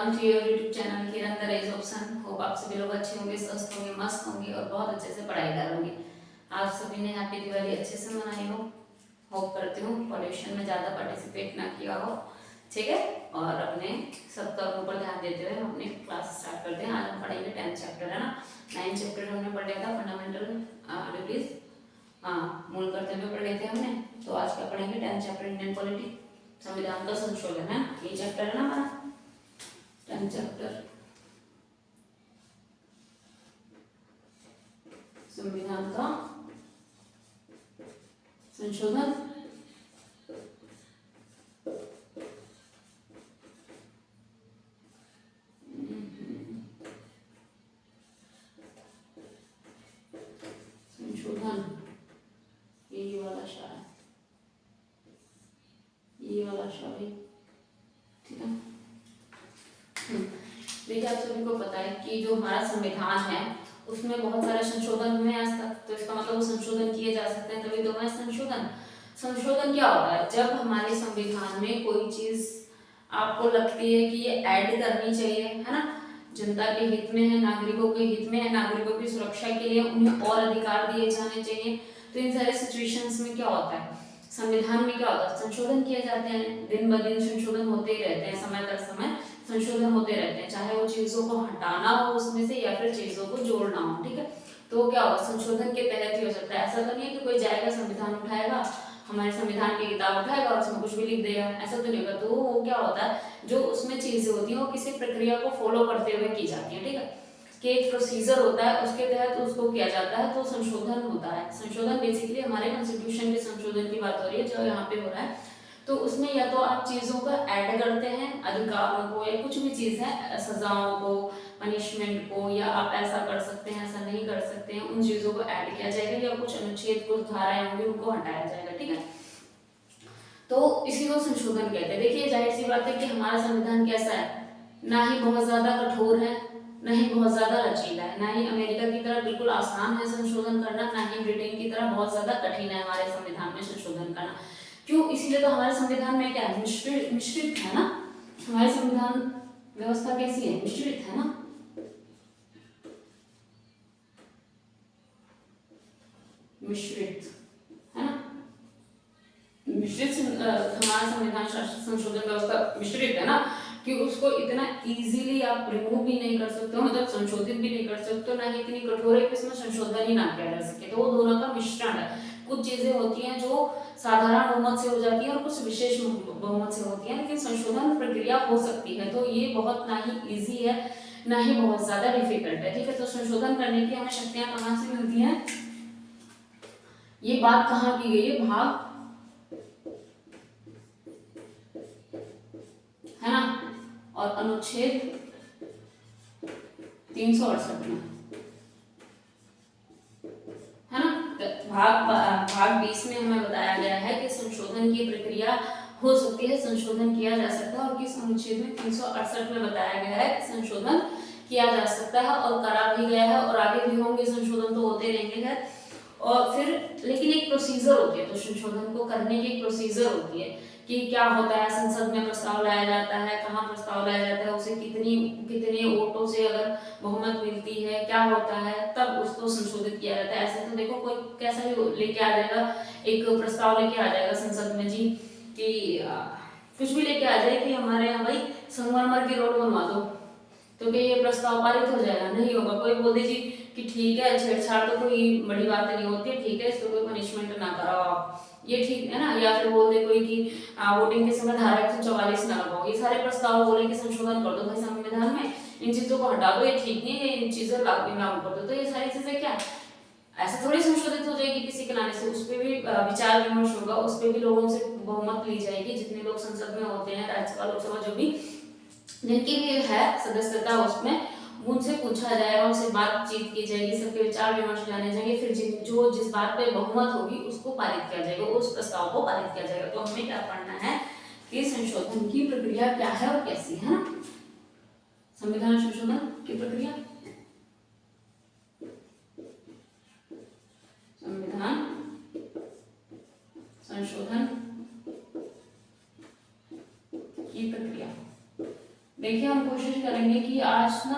Welcome to your YouTube channel Kiran the rage option. Hope आप सभी लोग अच्छे होंगे, स्वस्थ होंगे, मस्त होंगे और बहुत अच्छे से पढ़ाई कर होंगे। आप सभी ने हैप्पी दिवाली अच्छे से मनाई हो। होप करती हूँ पॉल्यूशन में ज़्यादा पार्टिसिपेट ना किया हो, ठीक है। और अपने सब कर्मों पर ध्यान देते हुए हम अपनी क्लास स्टार्ट करते हैं। आज हम पढ़ेंगे 10th चैप्टर, है ना। 9th चैप्टर हमने पढ़ लिया था, फंडामेंटल ड्यूटीज, मूल कर्तव्य पढ़ लिए थे हमने। तो आज क्या पढ़ेंगे? 10th चैप्टर इंडियन पॉलिटी, संविधान का संशोधन, है। ये चैप्टर है ना हमारा 10th चैप्टर, संविधान का संशोधन। संशोधन ये वाला शायद, ये वाला शायद, ठीक है। देखिए आप सभी को पता है कि जो हमारा संविधान है उसमें बहुत सारे संशोधन हुए आज तक, तो इसका मतलब वो संशोधन किए जा सकते हैं, तभी तो है संशोधन। संशोधन क्या होता है? जब हमारे संविधान में कोई चीज आपको लगती है कि ये ऐड करनी चाहिए, है ना, जनता के हित में है, नागरिकों के हित में है, नागरिकों की सुरक्षा के लिए उन्हें और अधिकार दिए जाने चाहिए, तो इन सारे सिचुएशंस में क्या होता है, संविधान में क्या होता है, संशोधन किए जाते हैं। दिन ब दिन संशोधन होते ही रहते हैं, समय दर समय संशोधन होते रहते हैं, चाहे वो चीजों को हटाना हो उसमें से या फिर चीजों को जोड़ना हो, ठीक है। तो क्या होगा, संशोधन के तहत ही हो सकता है। ऐसा तो नहीं है कि कोई जाएगा संविधान उठाएगा, हमारे संविधान की किताब उठाएगा और उसमें कुछ भी लिख देगा, ऐसा तो नहीं होगा। तो वो क्या होता है, जो उसमें चीजें होती हैं वो किसी प्रक्रिया को फॉलो करते हुए की जाती है, ठीक है, कि एक प्रोसीजर होता है, उसके तहत उसको किया जाता है, तो संशोधन होता है। संशोधन बेसिकली हमारे कॉन्स्टिट्यूशन के संशोधन की बात हो रही है जो यहाँ पे हो रहा है। तो उसमें या तो आप चीजों को ऐड करते हैं, अधिकारों को, या कुछ भी चीज है, सजाओं को, पनिशमेंट को, या आप ऐसा कर सकते हैं, ऐसा नहीं कर सकते हैं, उन चीजों को ऐड किया जाएगा, या कुछ अनुच्छेद, कुछ धाराएं होंगी उनको हटाया जाएगा, ठीक है। तो इसी को संशोधन कहते हैं। देखिए जाहिर सी बात है कि हमारा संविधान कैसा है, ना ही बहुत ज्यादा कठोर है, ना ही बहुत ज्यादा लचीला है, ना ही अमेरिका की तरह बिल्कुल आसान है संशोधन करना, ना ही ब्रिटेन की तरह बहुत ज्यादा कठिन है हमारे संविधान में संशोधन करना। क्यों? इसलिए तो हमारे संविधान में क्या है, मिश्रित है ना। हमारी संविधान व्यवस्था कैसी है? मिश्रित है ना। मिश्रित है ना, मिश्रित हमारा संविधान संशोधन व्यवस्था मिश्रित है ना, कि उसको इतना इजीली आप रिमूव भी नहीं कर सकते हो, मतलब संशोधित भी नहीं कर सकते हो, ना ही इतनी कठोर है कि इसमें संशोधन ही ना किया जा सके। तो वो दोनों का मिश्रण है। कुछ चीजें होती हैं जो साधारण बहुमत से हो जाती है और कुछ विशेष बहुमत से होती है, लेकिन संशोधन प्रक्रिया हो सकती है। तो ये बहुत ना ही इजी है, ना ही बहुत ज्यादा डिफिकल्ट है, ठीक है। तो संशोधन करने की हमें शक्तियां कहाँ से मिलती हैं, ये बात कहाँ की गई है, भाग, है ना, और अनुच्छेद 368 में, है ना। भाग 20 में हमें बताया गया है कि संशोधन की प्रक्रिया हो सकती है, संशोधन किया जा सकता है, और किस अनुच्छेद में 368 में बताया गया है कि संशोधन किया जा सकता है और करा भी गया है, और आगे भी होंगे संशोधन, तो होते रहेंगे। और फिर लेकिन एक प्रोसीजर होती है, तो संशोधन को करने की एक प्रोसीजर होती है कि क्या होता है, संसद में प्रस्ताव लाया जाता है, कहाँ प्रस्ताव लाया जाता है, उसे कितने वोटों से अगर बहुमत मिलती है, क्या होता है, तब उसको संशोधित किया जाता है। ऐसे तो देखो कोई कैसा भी लेके आ जाएगा, एक प्रस्ताव लेके आ जाएगा संसद में जी कि कुछ भी लेके आ जाए कि हमारे यहाँ भाई संगमरमर की रोड बनवा दो, तो क्या ये प्रस्ताव पारित हो जाएगा? नहीं होगा। कोई बोल दे जी कि ठीक है, छेड़छाड़ तो कोई बड़ी बात नहीं होती है, ठीक है, इसको कोई पनिशमेंट ना कराओ आप, ये ठीक है ना। या फिर बोल दे कोई कि वोटिंग के समय धारा 144 ना लगाओ, ये सारे प्रस्ताव बोले कि संशोधन कर दो भाई संविधान में, इन चीजों को हटा दो, ये ठीक नहीं है, इन चीजों लागू कर दो। तो ये सारी चीजें क्या ऐसे थोड़ी संशोधित हो जाएगी किसी के लाने से, उस पर भी विचार विमर्श होगा, उस पर भी लोगों से बहुमत ली जाएगी, जितने लोग संसद में होते हैं, राज्यसभा, लोकसभा, जो भी जिनकी भी है सदस्यता, उसमें उनसे पूछा जाएगा, उनसे बातचीत की जाएगी, सबके विचार विमर्श जाने जाएंगे, फिर जिस बात पे बहुमत होगी उसको पारित किया जाएगा, उस प्रस्ताव को पारित किया जाएगा। तो हमें क्या पढ़ना है कि संशोधन की प्रक्रिया क्या है और कैसी है ना, संविधान संशोधन की प्रक्रिया, संविधान संशोधन की प्रक्रिया। देखिए हम कोशिश करेंगे कि आज ना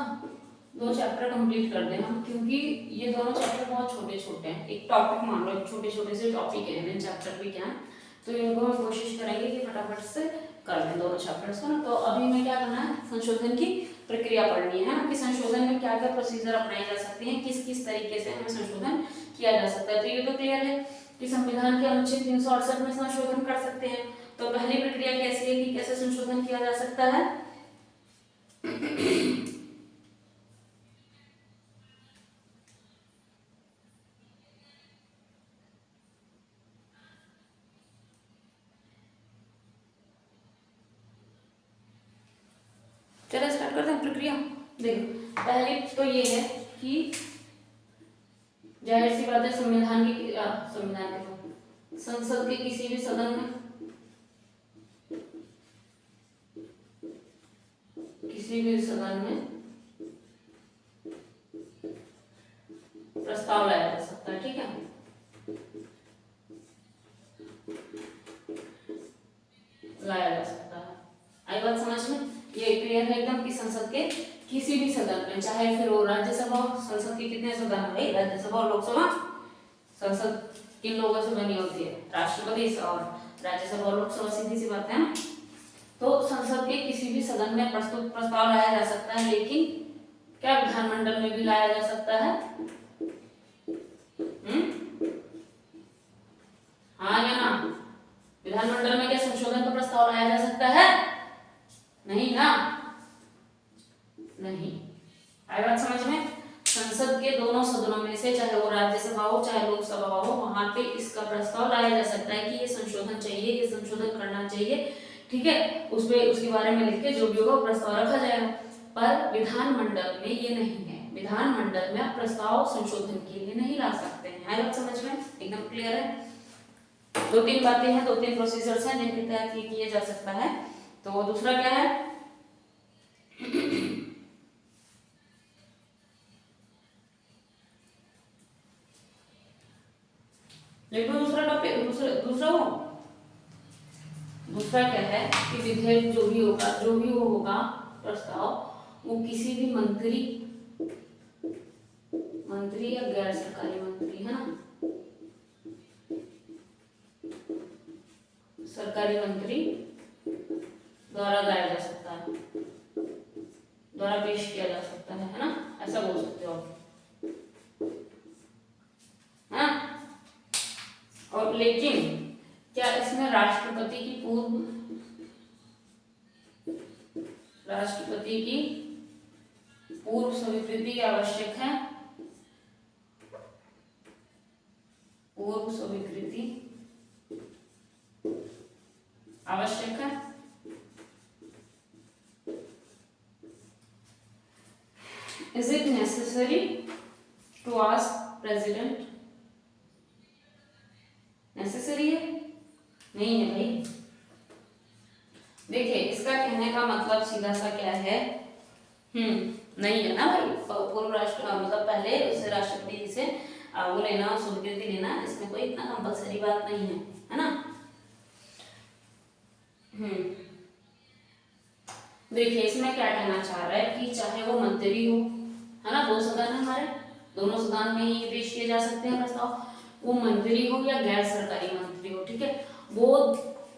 2 चैप्टर कंप्लीट कर दें हम, क्योंकि ये दोनों चैप्टर बहुत छोटे छोटे हैं। एक टॉपिक मान लो, छोटे छोटे से टॉपिक है, इन चैप्टर भी क्या है, तो इनको हम कोशिश करेंगे कि फटाफट से कर दें दोनों चैप्टर्स को ना। तो अभी हमें क्या करना है, संशोधन की प्रक्रिया पढ़नी है ना, कि संशोधन में क्या क्या प्रोसीजर अपनाए जा सकते हैं, किस किस तरीके से हमें संशोधन किया जा सकता है। तो ये तो क्लियर है कि संविधान के अनुच्छेद 368 में संशोधन कर सकते हैं। तो पहली प्रक्रिया कैसी है कि कैसे संशोधन किया जा सकता है। चलो स्टार्ट करते हैं प्रक्रिया। देखो पहली तो ये है कि जाहिर सी बात है, संविधान के संसद के किसी भी सदन में प्रस्ताव लाया जा सकता है, ठीक है। लाया जा सकता है, आई बात समझ में? ये क्लियर है एकदम कि संसद के किसी भी सदन में, चाहे फिर वो राज्यसभा, संसद के कितने सदन है भाई, राज्यसभा और लोकसभा। संसद किन लोगों से बनी होती है, राष्ट्रपति और राज्यसभा और लोकसभा, सीधी सी बात है ना। तो संसद के किसी भी सदन में प्रस्ताव लाया जा सकता है, लेकिन क्या विधानमंडल में भी लाया जा सकता है? हाँ या ना? विधानमंडल में क्या संशोधन का प्रस्ताव लाया जा सकता है? नहीं ना, नहीं। आई बात समझ में? संसद के दोनों सदनों में से, चाहे वो राज्यसभा हो चाहे लोकसभा हो, वहां पे इसका प्रस्ताव लाया जा सकता है कि ये संशोधन चाहिए, ये संशोधन करना चाहिए, ठीक है। उसपे उसके बारे में लिख के जो भी होगा प्रस्ताव रखा जाएगा। पर विधानमंडल में ये नहीं है, विधानमंडल में आप प्रस्ताव संशोधन के लिए नहीं ला सकते हैं। आई बात समझ में? एकदम क्लियर है। 2-3 बातें हैं, 2-3 प्रोसीजर्स हैं जिनके तहत ये किया जा सकता है। तो दूसरा क्या है, देखो दूसरा टॉपिक, दूसरा क्या है कि विधेयक जो भी होगा प्रस्ताव, वो किसी भी मंत्री या गैर सरकारी मंत्री, है ना, सरकारी मंत्री द्वारा लाया जा सकता है, द्वारा पेश किया जा सकता है ना, ऐसा बोल सकते हो आप। और लेकिन क्या इसमें राष्ट्रपति की पूर्व स्वीकृति आवश्यक है? पूर्व स्वीकृति आवश्यक है। Is it necessary to ask president? Necessary है? नहीं है भाई। देखिए इसका कहने का मतलब सीधा सा क्या है, नहीं है ना भाई। पूर्व राष्ट्र मतलब पहले उसे राष्ट्रपति से वो लेना, स्वीकृति लेना, इसमें कोई इतना कंपलसरी बात नहीं है ना। देखिए इसमें क्या कहना चाह रहा है कि चाहे वो मंत्री हो, है ना, 2 सदन है हमारे, दोनों सदन में ही पेश किए जा सकते हैं प्रस्ताव, वो मंत्री हो या गैर सरकारी मंत्री हो, ठीक है, वो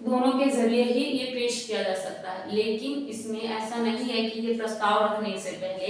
दोनों के जरिए ही ये पेश किया जा सकता है। लेकिन इसमें ऐसा नहीं है कि ये प्रस्ताव रखने से पहले,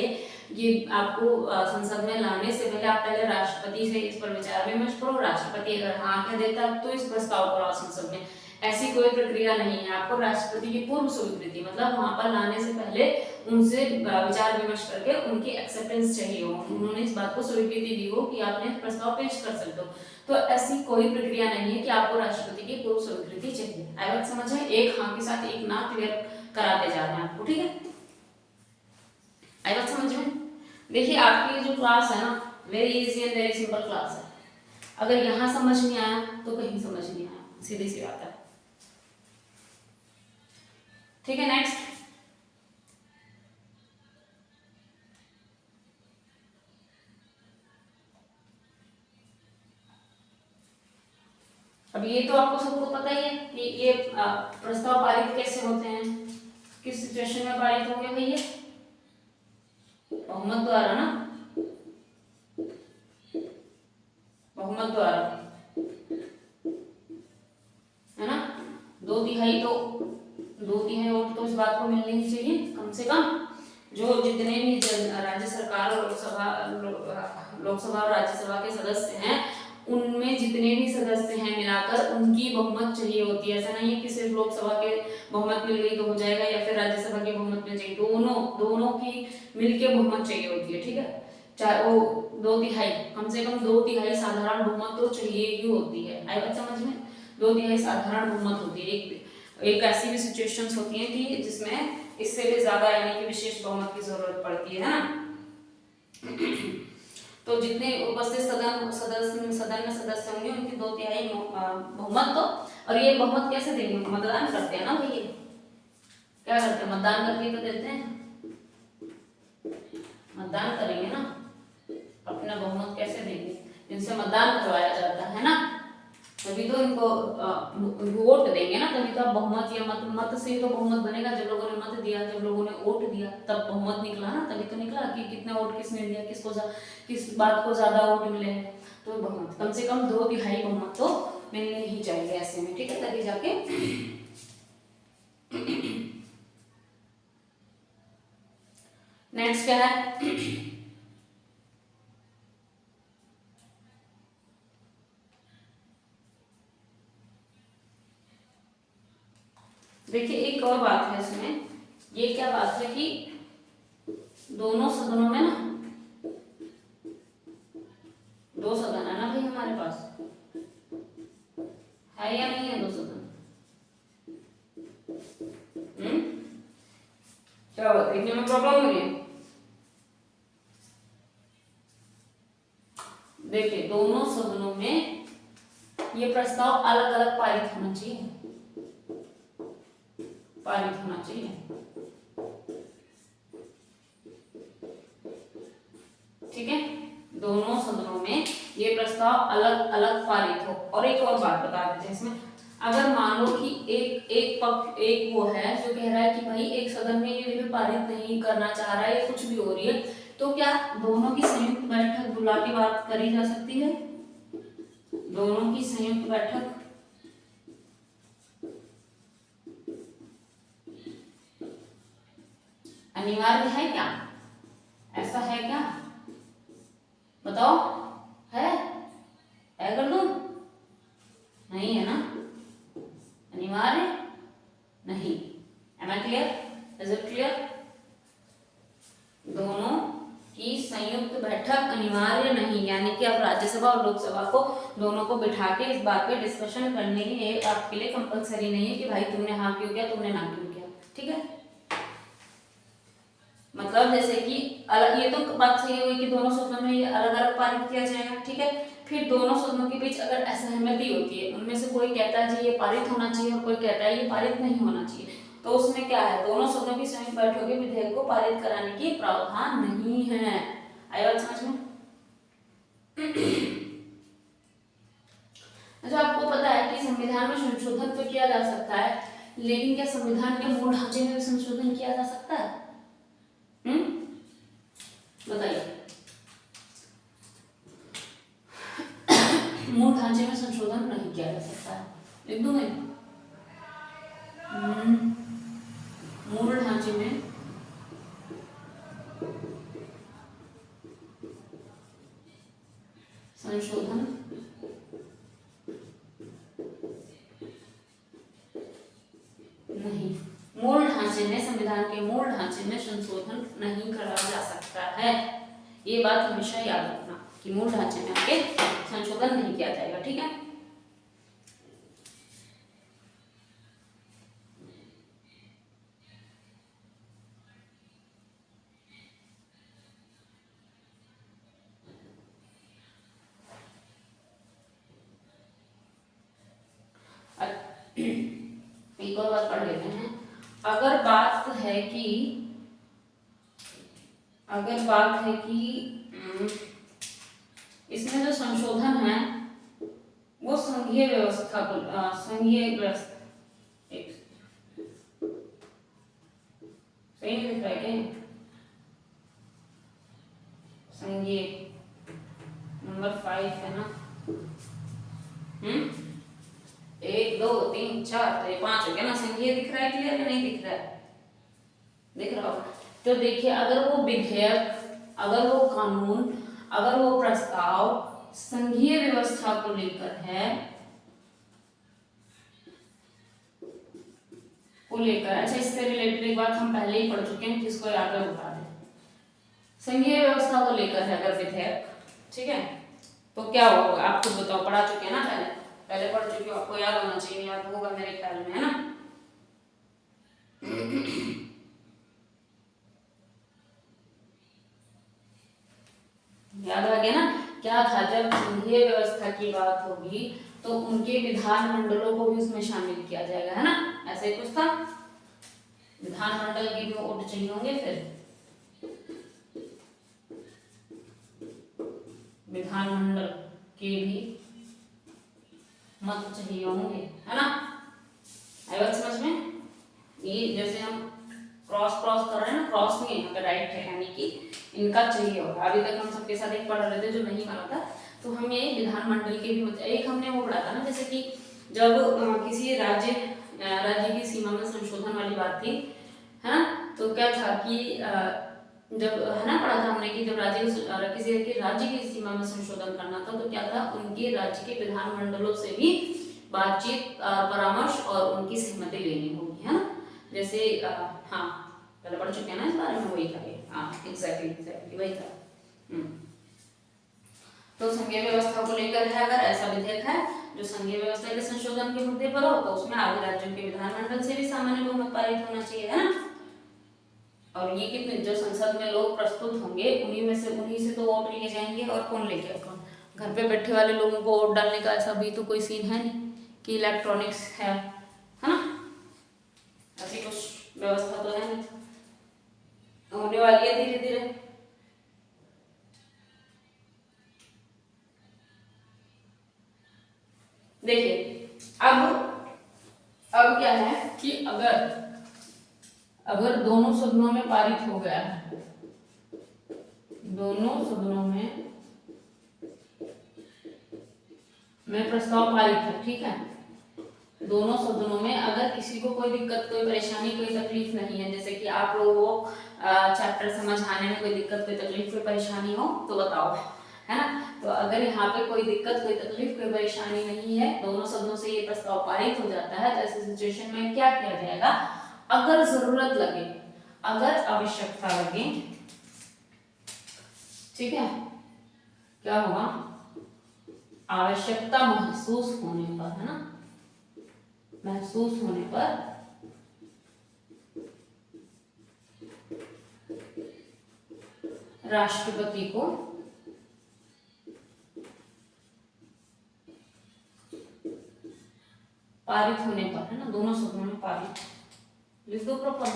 ये आपको संसद में लाने से पहले आप पहले राष्ट्रपति से इस पर विचार विमर्श करो, राष्ट्रपति अगर हाँ कह देता तो इस प्रस्ताव को लाओ संसद में। ऐसी कोई प्रक्रिया नहीं है। आपको राष्ट्रपति की पूर्व स्वीकृति मतलब वहां पर लाने से पहले उनसे विचार विमर्श करके उनकी एक्सेप्टेंस चाहिए हो, उन्होंने इस बात को स्वीकृति दी हो कि आपने प्रस्ताव पेश कर सकते हो। तो ऐसी कोई प्रक्रिया नहीं है कि आपको राष्ट्रपति की पूर्व स्वीकृति चाहिए। आई बात समझ है? एक हाँ के साथ एक ना क्लियर कराते जा रहे हैं आपको, ठीक है। आई बात समझ में? देखिए आपकी जो क्लास है ना, very easy and very simple class है। अगर यहाँ समझ नहीं आया तो कहीं समझ नहीं आया, सीधी सी बात है, ठीक है। नेक्स्ट, अब ये तो आपको सबको पता ही है कि ये प्रस्ताव पारित कैसे होते हैं, किस सिचुएशन में पारित हो गया भैया? बहुमत द्वारा ना, बहुमत द्वारा, है ना। 2/3 तो 2/3 वोट तो इस बात को मिलनी ही चाहिए कम से कम। जो जितने भी राज्य सरकार और लोकसभा और राज्यसभा के सदस्य हैं, उनमें जितने भी सदस्य हैं मिलाकर उनकी बहुमत चाहिए होती है। ऐसा नहीं है कि सिर्फ लोकसभा के बहुमत मिल गई तो हो जाएगा या फिर राज्यसभा की बहुमत मिल जाएगी, दोनों की मिलके बहुमत चाहिए होती है, ठीक है। चाहे वो 2/3, कम से कम 2/3 साधारण बहुमत तो चाहिए ही होती है। आई बात समझ में? 2/3 साधारण बहुमत होती है। एक ऐसी भी सिचुएशंस होती हैं कि जिसमें इससे भी ज्यादा यानी कि विशेष बहुमत की जरूरत पड़ती है ना। तो जितने उपस्थित सदन में सदस्य होंगे उनकी 2/3 बहुमत। तो और ये बहुमत कैसे देंगे? मतदान करते हैं ना भैया, क्या करते हैं? मतदान करके तो देते हैं, मतदान करेंगे ना। अपना बहुमत कैसे देंगे? जिनसे मतदान करवाया जाता है ना, तभी तो इनको वोट देंगे ना, तभी तो आप बहुमत या मत से तो बहुमत बनेगा। जब लोगों ने मत दिया, जब लोगों ने वोट दिया, तब बहुमत निकला ना, तभी तो निकला कि कितना वोट किसने दिया, किस बात को ज्यादा वोट मिले हैं। तो बहुमत कम से कम 2/3 बहुमत तो मिलनी ही चाहिए ऐसे में, ठीक है, तभी जाके। नेक्स्ट क्या है? देखिए एक और बात है इसमें, ये क्या बात है कि दोनों सदनों में ना, 2 सदन है ना भाई हमारे पास, है या नहीं है 2 सदन? क्या बात, देखने में प्रॉब्लम हो रही है? देखिए दोनों सदनों में ये प्रस्ताव अलग अलग पारित होना चाहिए, पारित होना चाहिए, ठीक है। दोनों सदनों में ये प्रस्ताव अलग अलग पारित हो। और एक और बात बता देते हैं इसमें, अगर मान लो कि एक वो है जो कह रहा है कि भाई एक सदन में ये बिल पारित नहीं करना चाह रहा है, कुछ भी हो रही है, तो क्या दोनों की संयुक्त बैठक बुला के बात करी जा सकती है? दोनों की संयुक्त बैठक अनिवार्य है क्या? ऐसा है क्या? बताओ, है कर दूं? नहीं है ना, अनिवार्य नहीं। Am I clear? Is it clear? दोनों की संयुक्त बैठक अनिवार्य नहीं, यानी कि आप राज्यसभा और लोकसभा को दोनों को बिठा के इस बात पे डिस्कशन करने की ये आपके लिए कंपलसरी नहीं है कि भाई तुमने हाँ क्यों किया, तुमने ना क्यों किया, ठीक है। मतलब जैसे कि अलग, ये तो बात सही हुई कि दोनों सदनों में ये अलग अलग पारित किया जाएगा, ठीक है। फिर दोनों सदनों के बीच अगर असहमति होती है, उनमें से कोई कहता है जी ये पारित होना चाहिए और कोई कहता है ये पारित नहीं होना चाहिए, तो उसमें क्या है, दोनों सदनों की संयुक्त बैठक के विधेयक को पारित कराने की प्रावधान नहीं है। आई बात समझ में? अच्छा, आपको पता है कि संविधान में संशोधन तो किया जा सकता है, लेकिन क्या संविधान के मूल ढांचे में भी संशोधन किया जा सकता है? बताइए। मूल ढांचे में संशोधन नहीं किया जा सकता है, लिख दूं मैं? मूल ढांचे में संशोधन नहीं, मूल ढांचे में, संविधान के मूल ढांचे में संशोधन नहीं करा जा सकता है। ये बात हमेशा याद रखना कि मूल ढांचे में आके संशोधन नहीं किया जाएगा, ठीक है। एक और बात पढ़ लेते हैं। अगर बात है कि इसमें जो संशोधन है वो संघीय व्यवस्था कहीं नहीं दिख रहा है कहीं? संघीय नंबर 5 है ना। 1 2 3 4 तो ये 5 हो गया ना। संघीय दिख रहा है क्लियर या नहीं दिख रहा है? दिख रहा होगा। तो देखिए अगर वो विधेयक, अगर वो कानून, अगर वो प्रस्ताव संघीय व्यवस्था को लेकर है, अच्छा इससे रिलेटेड एक बात हम पहले ही पढ़ चुके हैं जिसको याद है बता दें। संघीय व्यवस्था को लेकर है अगर विधेयक, ठीक है, तो क्या होगा आप खुद बताओ। पढ़ा चुके हैं ना, पहले पढ़ चुके हो, आपको याद होना चाहिए, याद होगा मेरे ख्याल में, है ना। याद आ गया ना। क्या था, जब संघीय व्यवस्था की बात होगी तो उनके विधानमंडलों को भी उसमें शामिल किया जाएगा, है ना। ऐसा ही कुछ था। विधानमंडल के भी वोट चाहिए होंगे, फिर विधानमंडल के भी मत चाहिए होंगे, है ना। आई बात समझ में? ये जैसे हम क्रॉस कर रहे हैं ना, क्रॉस नहीं यहाँ पे राइट है, यानी कि इनका चाहिए होगा। अभी तक हम सबके साथ एक पढ़ रहे थे जो नहीं माना था, तो हम ये विधानमंडल के भी एक हमने वो पढ़ा था ना, जैसे कि जब किसी राज्य की सीमा में संशोधन वाली बात थी, है ना। तो क्या था कि जब, है ना, पढ़ा था हमने कि जब किसी के राज्य की सीमा में संशोधन करना था तो क्या था, उनके राज्य के विधानमंडलों से भी बातचीत, परामर्श और उनकी सहमति लेनी होगी, है ना। जैसे हाँ पहले पढ़ चुके हैं ना इस बारे में, वही था ये। हाँ एग्जैक्टली वही था। तो संघीय व्यवस्था को लेकर है, अगर ऐसा विधेयक है जो संघीय व्यवस्था के संशोधन के मुद्दे पर हो, तो उसमें आधे राज्यों के विधानमंडल से भी सामान्य बहुमत पारित होना चाहिए, है ना। और ये कितने जो संसद में लोग प्रस्तुत होंगे उन्हीं से तो वोट लिए जाएंगे, और कौन लेके आएगा? घर पे बैठे वाले लोगों को वोट डालने का ऐसा भी तो कोई सीन है नहीं कि इलेक्ट्रॉनिक्स है ना। ऐसी कुछ व्यवस्था तो है नहीं, होने वाली है धीरे धीरे। देखिए अब क्या है कि अगर दोनों सदनों में पारित हो गया है, दोनों सदनों में प्रस्ताव पारित है, ठीक है, दोनों सदनों में अगर किसी को कोई दिक्कत, कोई परेशानी, कोई तकलीफ नहीं है, जैसे कि आप लोगों को चैप्टर समझ आने में कोई दिक्कत, कोई तकलीफ, कोई परेशानी हो तो बताओ, है ना। तो अगर यहाँ पे कोई दिक्कत, कोई तकलीफ, कोई परेशानी नहीं है, दोनों सदनों से ये प्रस्ताव पारित हो जाता है, तो ऐसी सिचुएशन में क्या किया जाएगा? अगर जरूरत लगे, अगर आवश्यकता लगे, ठीक है, क्या होगा? आवश्यकता महसूस होने पर, है ना, महसूस होने पर राष्ट्रपति को पारित होने पर, है ना, दोनों सदनों में पारित, लिख दो प्रॉपर,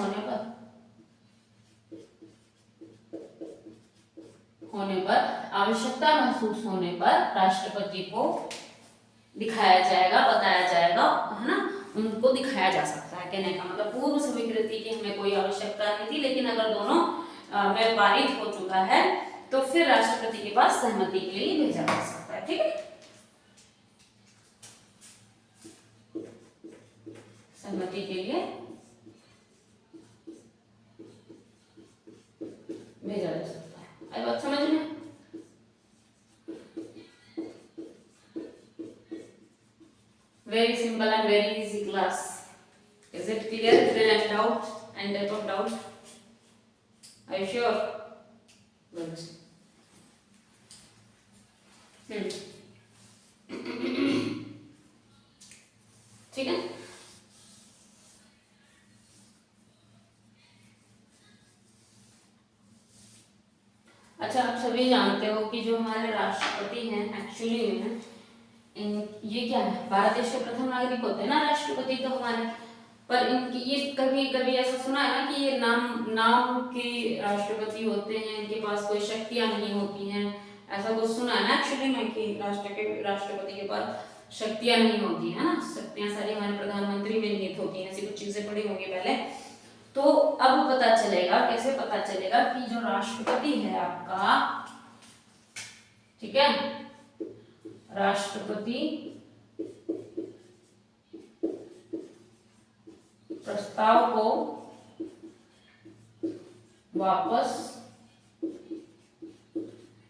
होने पर आवश्यकता महसूस होने पर राष्ट्रपति को दिखाया जाएगा, बताया जाएगा, है ना, उनको दिखाया जा सकता है। कहने का मतलब पूर्व स्वीकृति की हमें कोई आवश्यकता नहीं थी, लेकिन अगर दोनों में पारित हो चुका है तो फिर राष्ट्रपति के पास सहमति के लिए भेजा जा सकता है, ठीक है। सहमति के लिए भेजा जा सकता है। आई बात समझ में? Very simple and very easy class. Is it clear? Is there any doubt? Any type of doubt? Are you sure? Good. ठीक है। अच्छा, आप सभी जानते हो कि जो हमारे राष्ट्रपति हैं एक्चुअली में ये क्या है, भारत देश के प्रथम नागरिक होते हैं ना राष्ट्रपति तो हमारे, पर इनकी ये कभी कभी ऐसा सुना है ना कि ये नाम के राष्ट्रपति होते हैं, इनके पास कोई शक्तियां नहीं होती हैं, ऐसा कुछ सुना है ना एक्चुअली में कि राष्ट्रपति के पास शक्तियां नहीं होती है ना, शक्तियां सारी हमारे प्रधानमंत्री में निहित होती हैं, ऐसी कुछ चीजें पढ़ी होंगी पहले। तो अब पता चलेगा, कैसे पता चलेगा कि जो राष्ट्रपति है आपका, ठीक है, राष्ट्रपति प्रस्ताव को वापस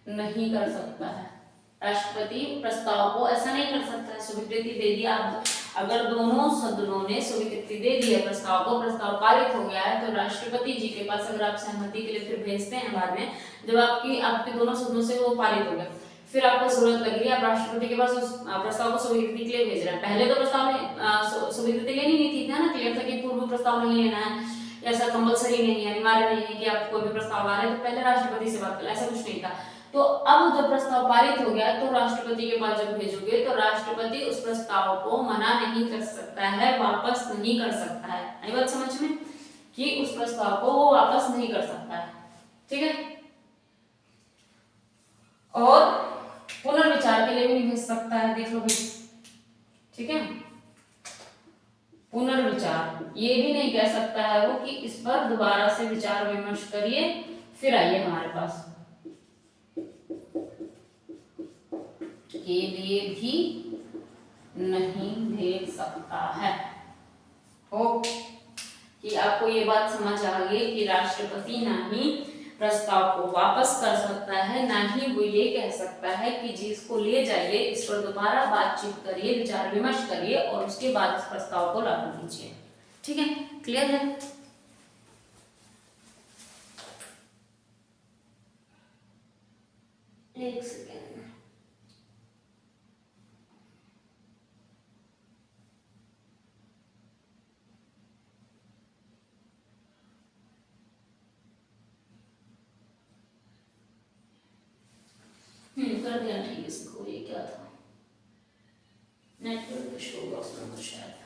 नहीं कर सकता है। राष्ट्रपति प्रस्ताव को ऐसा नहीं कर सकता है, स्वीकृति दे दिया। अगर दोनों सदनों ने स्वीकृति दे दी है प्रस्ताव को, प्रस्ताव पारित हो गया है, तो राष्ट्रपति जी के पास अगर आप सहमति के लिए फिर भेजते हैं बाद में, जब आपके दोनों सदनों से वो पारित हो गया, फिर आपको जरूरत लग रही है, आप राष्ट्रपति के पास उस प्रस्ताव को स्वीकृति के लिए भेज रहे हैं। पहले तो प्रस्ताव स्वीकृति लेनी नहीं थी, था ना, क्लियर था कि पूर्व प्रस्ताव नहीं लेना है, ऐसा कंपलसरी नहीं है, अनिवार्य नहीं है कि आप कोई भी प्रस्ताव आ रहे हैं तो पहले राष्ट्रपति से बात करें, ऐसा कुछ नहीं था। तो अब जब प्रस्ताव पारित हो गया तो राष्ट्रपति के पास जब भेजोगे तो राष्ट्रपति उस प्रस्ताव को मना नहीं कर सकता है, वापस नहीं कर सकता है। आई बात समझ में, कि उस प्रस्ताव को वो वापस नहीं कर सकता है, ठीक है। और पुनर्विचार के लिए भी नहीं भेज सकता है, देख लो भाई, ठीक है। पुनर्विचार ये भी नहीं कह सकता है वो कि इस पर दोबारा से विचार विमर्श करिए फिर आइए हमारे पास, के लिए भी नहीं भेज सकता है। हो कि आपको ये बात समझ आ गई कि राष्ट्रपति ना ही प्रस्ताव को वापस कर सकता है, ना ही वो ये कह सकता है कि जी इसको ले जाइए, इस पर दोबारा बातचीत करिए, विचार विमर्श करिए और उसके बाद इस प्रस्ताव को लागू कीजिए, ठीक है। क्लियर है? एक सेकेंड, कर दिया ठीक इसको। ये क्या था, नेटवर्क इशू होगा उसमें कुछ शायद।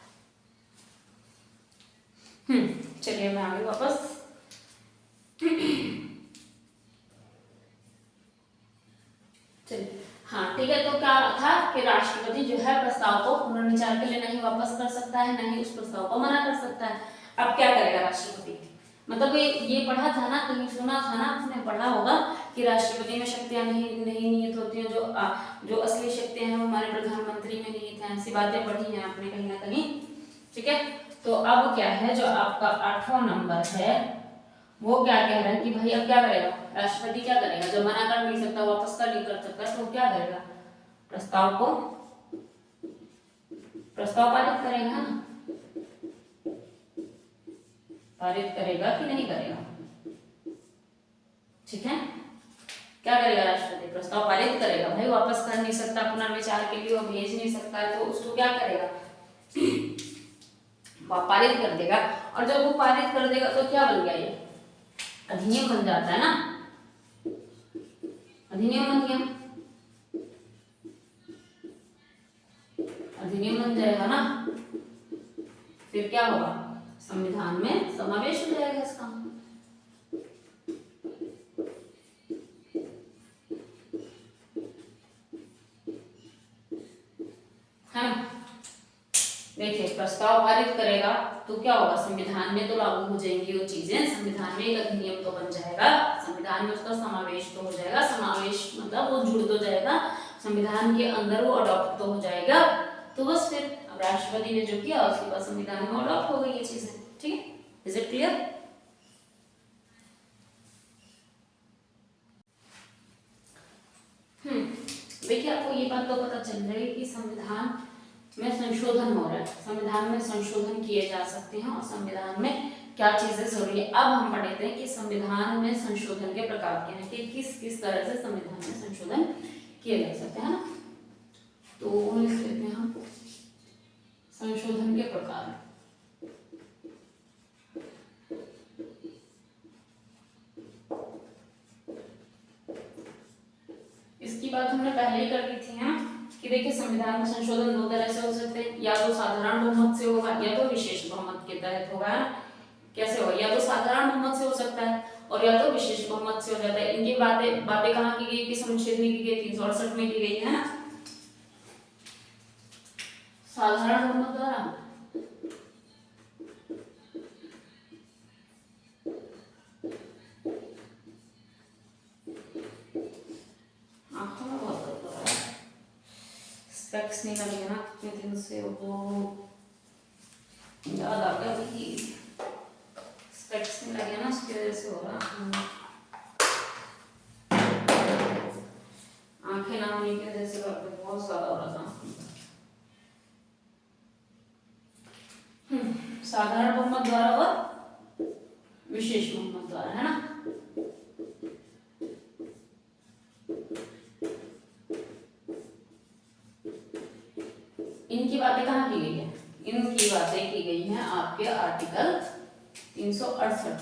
चलिए मैं आगे वापस। चलिए हाँ ठीक है, तो क्या था कि राष्ट्रपति जो है प्रस्ताव को पुनर्विचार के लिए नहीं वापस कर सकता है, नहीं उस प्रस्ताव को मना कर सकता है। अब क्या करेगा राष्ट्रपति, मतलब ये पढ़ा था ना, कहीं सुना था ना, आपने पढ़ा होगा कि राष्ट्रपति में शक्तियां नहीं निहित होती हैं, जो असली शक्तियां हैं वो हमारे प्रधानमंत्री में निहित हैं, ऐसी बातें पढ़ी हैं आपने कहीं ना कहीं, ठीक है। तो अब क्या है, जो आपका 8वां नंबर है वो क्या कह रहा है कि भाई अब क्या करेगा राष्ट्रपति, क्या करेगा, जो मना कर नहीं सकता, वापस कर नहीं कर सकता, तो क्या करेगा, प्रस्ताव पारित करेगा ना, पारित करेगा कि नहीं करेगा, ठीक है। क्या करेगा राष्ट्रपति, प्रस्ताव पारित करेगा, भाई वापस कर नहीं सकता, पुनर्विचार के लिए वो भेज नहीं सकता है, तो उसको क्या करेगा, पारित कर देगा। और जब वो पारित कर देगा तो क्या बन गया, ये अधिनियम बन जाता है ना, अधिनियम बन गया, अधिनियम बन जाएगा ना, फिर क्या होगा, संविधान में समावेश हो जाएगा इसका, है ना। देखिए प्रस्ताव पारित करेगा तो क्या होगा, संविधान में तो लागू हो जाएंगी वो चीजें, संविधान में एक अधिनियम तो बन जाएगा, संविधान में उसका समावेश तो हो जाएगा, समावेश मतलब वो जुड़ तो जाएगा, संविधान के अंदर वो अडॉप्ट तो हो जाएगा, तो बस फिर अब राष्ट्रपति ने जो किया उसके बाद संविधान में अडॉप्ट हो गई ये चीजें, ठीक है। Is it clear? देखिए आपको ये बात तो पता चल रही है कि संविधान में संशोधन हो रहा है, संविधान में संशोधन किए जा सकते हैं और संविधान में क्या चीजें जरूरी है। अब हम पढ़ते हैं कि संविधान में संशोधन के प्रकार क्या हैं, कि किस किस तरह से संविधान में संशोधन किए जा सकते हैं ना। तो लिख लेते हैं हम संशोधन के प्रकार। इसकी बात हमने पहले ही कर दी थी ना कि देखिए संविधान में संशोधन दो तरह से हो सकते हैं, या तो साधारण बहुमत से होगा या तो विशेष बहुमत के तहत होगा। कैसे होगा, या तो साधारण बहुमत से हो सकता है और या तो विशेष बहुमत से हो जाता है। इनकी बातें कहाँ की गई, किस अनुच्छेद में की गई, 368 में की गई है ना। साधारण बहुमत द्वारा स्पेक्स नहीं लगे ना कितने दिन से, वो याद आ गया कि स्पेक्स नहीं लगे ना, उसकी वजह से हो रहा। आंखें ना होने की वजह से बहुत ज्यादा हो रहा था। साधारण बहुमत द्वारा और विशेष बहुमत द्वारा, है ना। इनकी बातें कहाँ की गई है? इनकी बातें की गई हैं आपके आर्टिकल 368,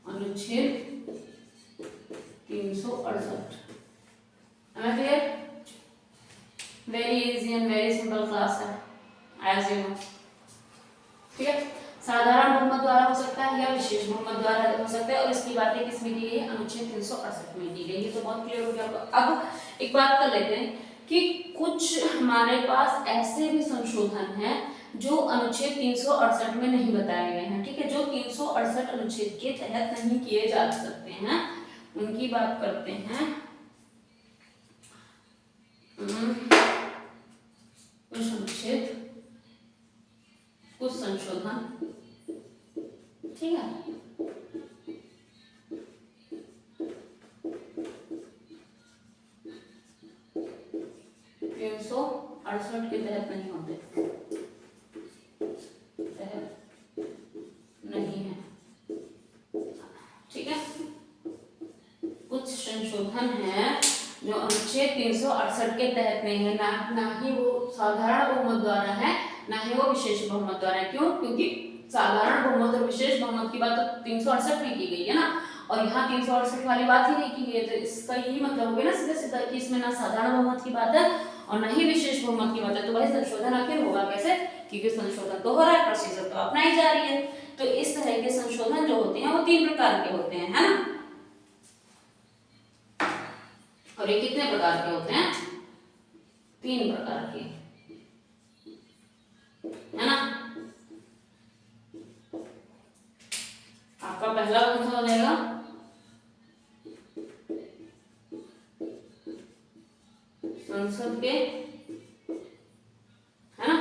अनुच्छेद 368। Clear? Very easy and very simple class है, एज यू नो। ठीक है, साधारण बहुमत द्वारा हो सकता है या विशेष बहुमत द्वारा हो सकता है, और इसकी बातें किस में की गई है? अनुच्छेद 368 में की गई है। तो बहुत क्लियर हो गया। अब एक बात कर लेते हैं कि कुछ हमारे पास ऐसे भी संशोधन हैं जो अनुच्छेद 368 में नहीं बताए गए हैं। ठीक है, जो 368 अनुच्छेद के तहत नहीं किए जा सकते हैं, उनकी बात करते हैं। कुछ अनुच्छेद, कुछ संशोधन, ठीक है, तीन सौ अड़सठ के तहत नहीं होते, तहत नहीं है। ठीक है, कुछ संशोधन हैं जो अनुच्छेद 368 के तहत नहीं है, ना ही वो साधारण बहुमत द्वारा है, ना ही वो विशेष बहुमत द्वारा है। क्यों? क्योंकि साधारण बहुमत और विशेष बहुमत की बात तो 368 में की गई है ना, और यहाँ 368 वाली बात ही नहीं की गई है। तो इसका यही मतलब हो गया ना सीधा सीधा कि इसमें ना साधारण बहुमत की बात है और ना ही विशेष बहुमत की बात है। तो भाई संशोधन आखिर होगा कैसे? क्योंकि संशोधन तो हो रहा है, प्रोसीजर तो अपनाई जा रही है। तो इस तरह के संशोधन जो होते हैं वो 3 प्रकार के होते हैं, है ना। और ये कितने प्रकार के होते हैं? 3 प्रकार के, है ना। आपका पहला कौन सा हो जाएगा? संसद के, है ना।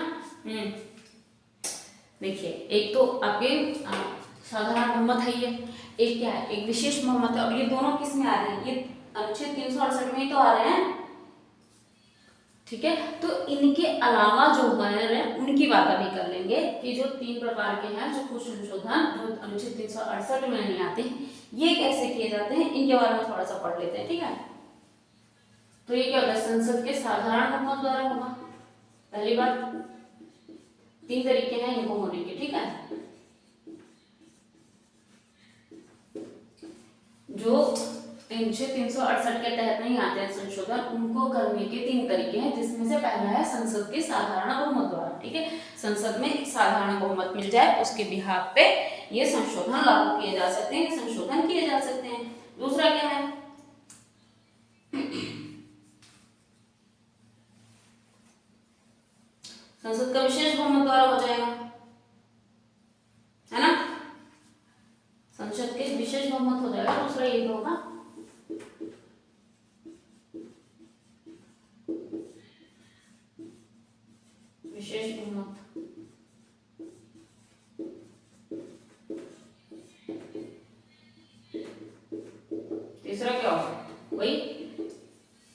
देखिए, एक तो आपके साधारण बहुमत है, ये एक क्या है? एक विशेष बहुमत है। और ये दोनों किस में आ रहे हैं? ये अनुच्छेद 368 में ही तो आ रहे हैं। ठीक है, तो इनके अलावा जो है उनकी बात अभी कर लेंगे कि जो 3 प्रकार के हैं, जो कुछ संशोधन जो अनुच्छेद 368 में नहीं आते, ये कैसे किए जाते हैं, इनके बारे में थोड़ा सा पढ़ लेते हैं। ठीक है, तो ये क्या होता है? संसद के साधारण बहुमत द्वारा होगा, पहली बात। 3 तरीके हैं इनको होने के। ठीक है, जो अनुच्छेद 368 के तहत नहीं आते हैं संशोधन, उनको करने के 3 तरीके हैं, जिसमें से पहला है संसद के साधारण बहुमत द्वारा। ठीक है, संसद में एक साधारण बहुमत मिल जाए, उसके बिहाफ पे ये संशोधन लागू किए जा सकते हैं, संशोधन किए जा सकते हैं। दूसरा क्या है? संसद का विशेष बहुमत द्वारा हो जाएगा, है ना। संसद के विशेष बहुमत हो जाएगा। दूसरा ये होगा विशेष बहुमत। तीसरा क्या होगा? वही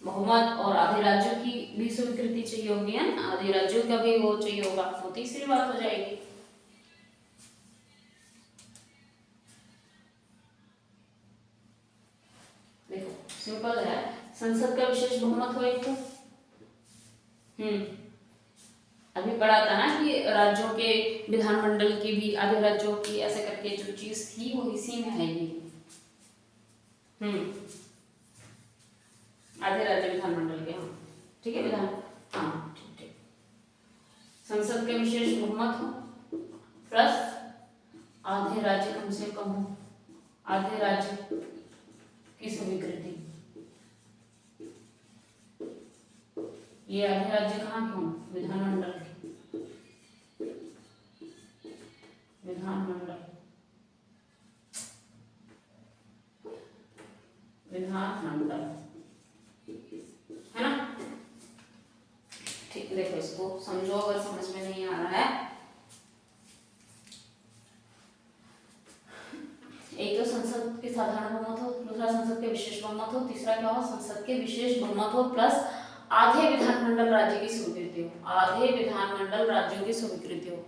बहुमत और आधे राज्यों की भी स्वीकृति चाहिए होगी, है ना, आधे राज्यों का भी वो चाहिए होगा, तो तीसरी बात हो जाएगी। देखो सिंपल है, संसद का विशेष बहुमत हो एक तो अभी पढ़ा था ना कि राज्यों के विधानमंडल की भी आधे राज्यों की ऐसे करके जो चीज थी वो इसी में है ये। आधे राज्य विधानमंडल के, हाँ ठीक है, विधान, हाँ ठीक ठीक। संसद के विशेष बहुमत हो प्लस आधे राज्य कम से कम हो, आधे राज्य की स्वीकृति। ये आधे राज्य कहाँ के हों? विधानमंडल के, विधानमंडल, विधानमंडल, है ना। ठीक, देखो समझो अगर समझ में नहीं आ रहा है। एक तो संसद के साधारण बहुमत हो, दूसरा संसद के विशेष बहुमत हो, तीसरा क्या हो, संसद के विशेष बहुमत हो प्लस आधे विधानमंडल राज्य की स्वीकृति हो। आधे विधानमंडल राज्यों की स्वीकृति हो।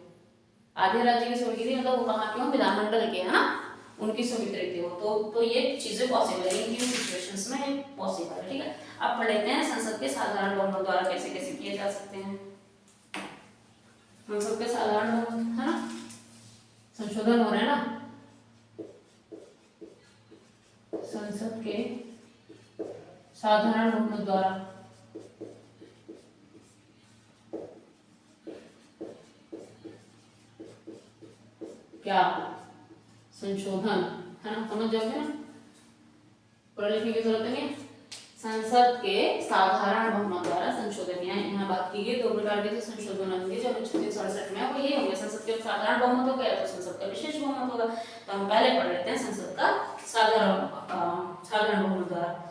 आधे राज्य की स्वीकृति मतलब वो कहाँ के हो, विधानमंडल के, है ना, उनकी स्वीकृति हो। तो ये चीजें पॉसिबल है, इन तीन सिचुएशंस में पॉसिबल है। ठीक है, अब पढ़ लेते हैं संसद के साधारण बहुमत द्वारा कैसे कैसे किए जा सकते हैं। संसद के साधारण बहुमत, है ना, संशोधन हो रहे हैं ना, संसद के साधारण बहुमत द्वारा क्या संशोधन, है ना, समझ जाओगे ना, पढ़ने लिखने की जरूरत नहीं है। संसद के साधारण बहुमत द्वारा संशोधन, यहाँ बात की गई दो प्रकार के संशोधन होंगे जो अनुच्छेद 368 में है, वो ये होंगे, संसद के साधारण बहुमत होगा या तो संसद का विशेष बहुमत होगा। तो हम पहले पढ़ लेते हैं संसद का साधारण बहुमत द्वारा।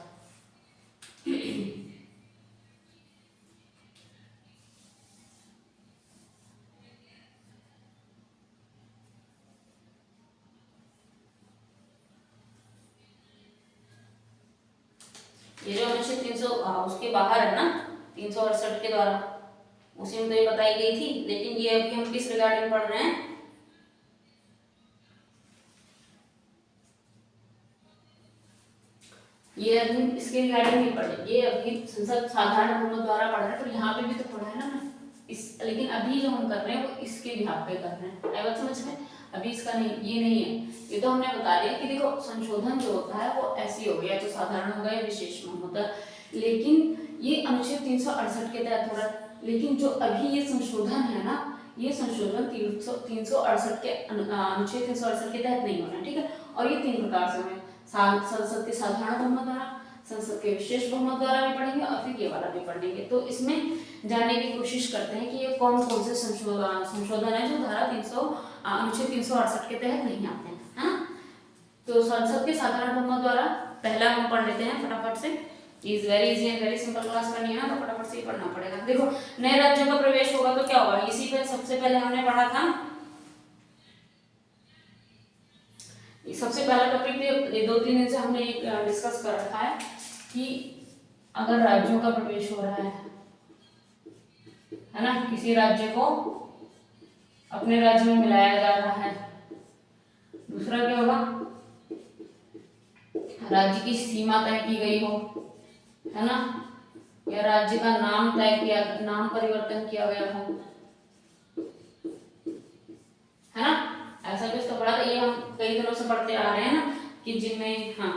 ये जो अनुच्छेद 300 उसके बाहर है ना, 368 के द्वारा, उसी में तो ये बताई गई थी, लेकिन ये अभी हम किस रिगार्डिंग पढ़ रहे हैं, ये अभी इसके रिगार्डिंग नहीं पढ़े, ये अभी संसद साधारण बहुमत द्वारा पढ़ रहे हैं। तो यहाँ पे भी तो पढ़ा है ना इस, लेकिन अभी जो हम कर रहे हैं वो इसके बिहाफ पे कर रहे हैं। आई बात समझ में? अभी इसका नहीं, ये नहीं है, ये तो हमने बता दिया कि देखो संशोधन जो होता है वो ऐसी हो गया, तो साधारण हो गया, विशेष बहुमत, लेकिन ये अनुच्छेद 368 के तहत हो रहा है। लेकिन जो अभी ये संशोधन है ना, ये संशोधन 368 के अनुच्छेद 368 के तहत नहीं होना है। ठीक है, और ये तीन प्रकार से होंगे, संसद के साधारण बहुमत द्वारा, संसद के विशेष बहुमत द्वारा भी पढ़ेंगे और फिर ये वाला भी पढ़ेंगे। तो इसमें जानने की कोशिश करते हैं कि ये कौन कौन से संशोधन है जो धारा अनुच्छेद 368 के तहत नहीं आते हैं, है ना। तो संसद के साधारण बहुमत द्वारा पहला हम पढ़ लेते हैं फटाफट से, is very easy and very simple class करनी है ना, तो फटाफट से पढ़ना पड़ेगा। देखो नए राज्यों का प्रवेश होगा तो क्या होगा, इसी पे सबसे पहले हमने पढ़ा था, सबसे पहला टॉपिक ये 2-3 दिन से हमने डिस्कस कर रखा है कि अगर राज्यों का प्रवेश हो रहा है ना, किसी राज्य को अपने राज्य में मिलाया जा रहा है। दूसरा क्या होगा, राज्य की सीमा तय की गई हो, है ना, या राज्य का नाम परिवर्तन किया गया हो, है ना, ऐसा कुछ तो पढ़ा था। ये हम कई दिनों से पढ़ते आ रहे हैं ना कि जिनमें, हाँ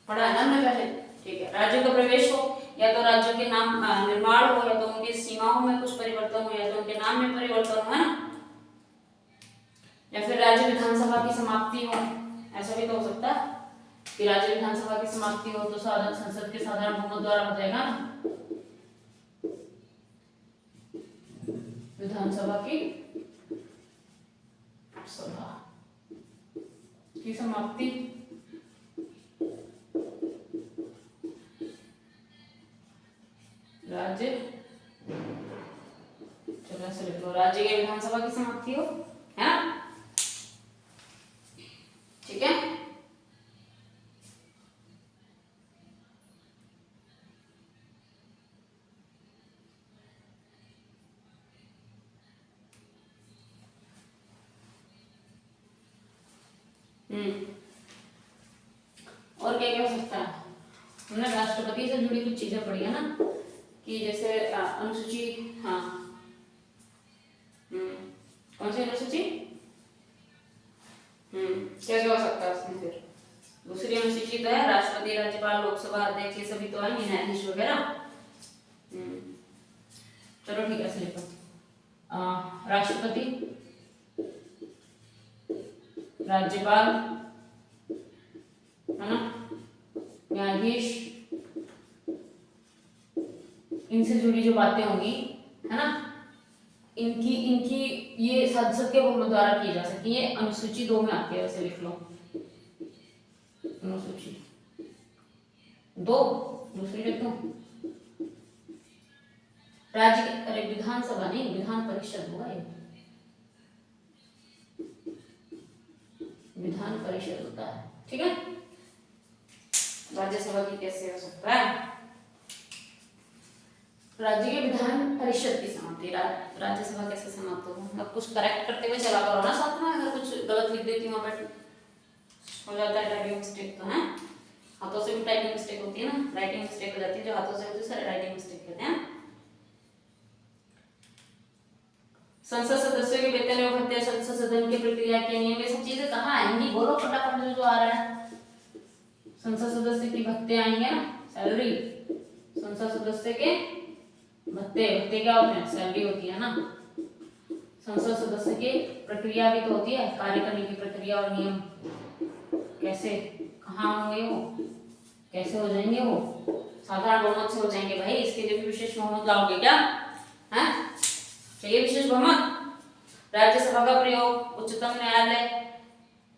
पढ़ा है ना हमने पहले। ठीक है, राज्यों का प्रवेश हो, या तो राज्यों के नाम निर्माण हो, या तो उनकी सीमाओं में कुछ परिवर्तन हो, या तो उनके नाम में परिवर्तन हो, है ना, या फिर राज्य विधानसभा की समाप्ति हो। ऐसा भी तो हो सकता है कि राज्य विधानसभा की समाप्ति हो, तो संसद के साधारण बहुमत द्वारा हो जाएगा ना, विधानसभा की समाप्ति, राज्य, चलो ऐसे लिख लो, राज्य के विधानसभा की समाप्ति हो, है ना, ठीक है। और क्या क्या हो सकता है, हमने राष्ट्रपति से जुड़ी कुछ चीजें पढ़ी है ना, कि जैसे अनुसूची, हाँ कौन सी अनुसूची, क्या क्या हो सकता है उसमें। फिर दूसरी अनुसूची तो है राष्ट्रपति, राज्यपाल, लोकसभा अध्यक्ष, ये सभी तो है, न्यायाधीश वगैरह। चलो ठीक है, लिखो राष्ट्रपति, राज्यपाल, है ना, न्यायाधीश, इनसे जुड़ी जो बातें होंगी, है ना, इनकी इनकी ये संसद के बहुमत द्वारा की जा सकती है। ये अनुसूची 2 में आती है, वैसे लिख लो अनुसूची 2, दूसरी लिख दो राज्य के, अरे विधानसभा नहीं, विधान परिषद हुआ ये, विधान परिषद होता है, ठीक है। राज्यसभा की कैसे हो सकता है, राज्य के विधान परिषद की समाप्ति, राज्यसभा कैसे समाप्त होगा। अब कुछ करेक्ट करते हुए चला करो ना साथ में, अगर कुछ गलत लिख देती हूँ बट हो जाता है टाइपिंग मिस्टेक, तो है हाथों से भी टाइपिंग मिस्टेक होती है ना, राइटिंग मिस्टेक हो जाती है, जो हाथों से होती है सारे राइटिंग मिस्टेक कहते हैं। संसद सदस्यों के वेतन एवं भत्ते, संसद सदन की प्रक्रिया के नियम, ये सब चीजें कहाँ आएंगी, बोलो फटाफट जो जो आ रहा है। संसद सदस्य की भत्ते आएंगे ना, सैलरी, संसद सदस्य के भत्ते, भत्ते क्या होते हैं, सैलरी होती है ना। संसद सदस्य की प्रक्रिया भी तो होती है, कार्य करने की प्रक्रिया और नियम, कैसे कहाँ होंगे वो, कैसे हो जाएंगे वो, साधारण बहुमत से हो जाएंगे भाई, इसके लिए भी विशेष बहुमत लाओगे क्या, है चाहिए विशेष बहुमत। राज्यसभा का प्रयोग, उच्चतम न्यायालय,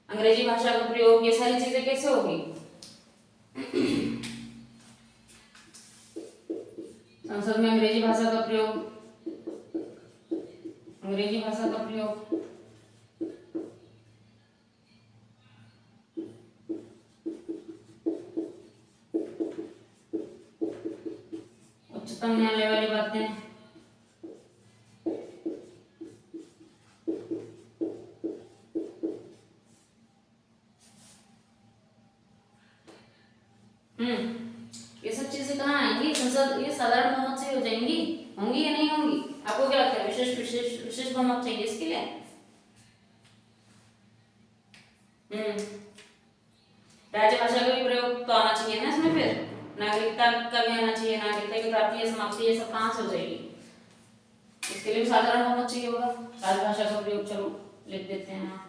अंग्रेजी भाषा का प्रयोग, ये सारी चीजें कैसे होगी, संसद में अंग्रेजी भाषा का प्रयोग, अंग्रेजी भाषा का प्रयोग, उच्चतम न्यायालय वाली बातें, ये सब चीजें कहाँ आएंगी, संसद, ये साधारण बहुमत से हो जाएंगी, होंगी या नहीं होंगी, आपको क्या लगता है, विशेष विशेष विशेष बहुमत चाहिए इसके लिए। राज्यभाषा का भी प्रयोग तो आना चाहिए ना इसमें, फिर नागरिकता का भी आना चाहिए, नागरिकता की प्राप्ति या समाप्ति, ये सब कहाँ से हो जाएगी, इसके लिए भी साधारण बहुमत चाहिए होगा। राजभाषा का प्रयोग चलो लिख देते हैं,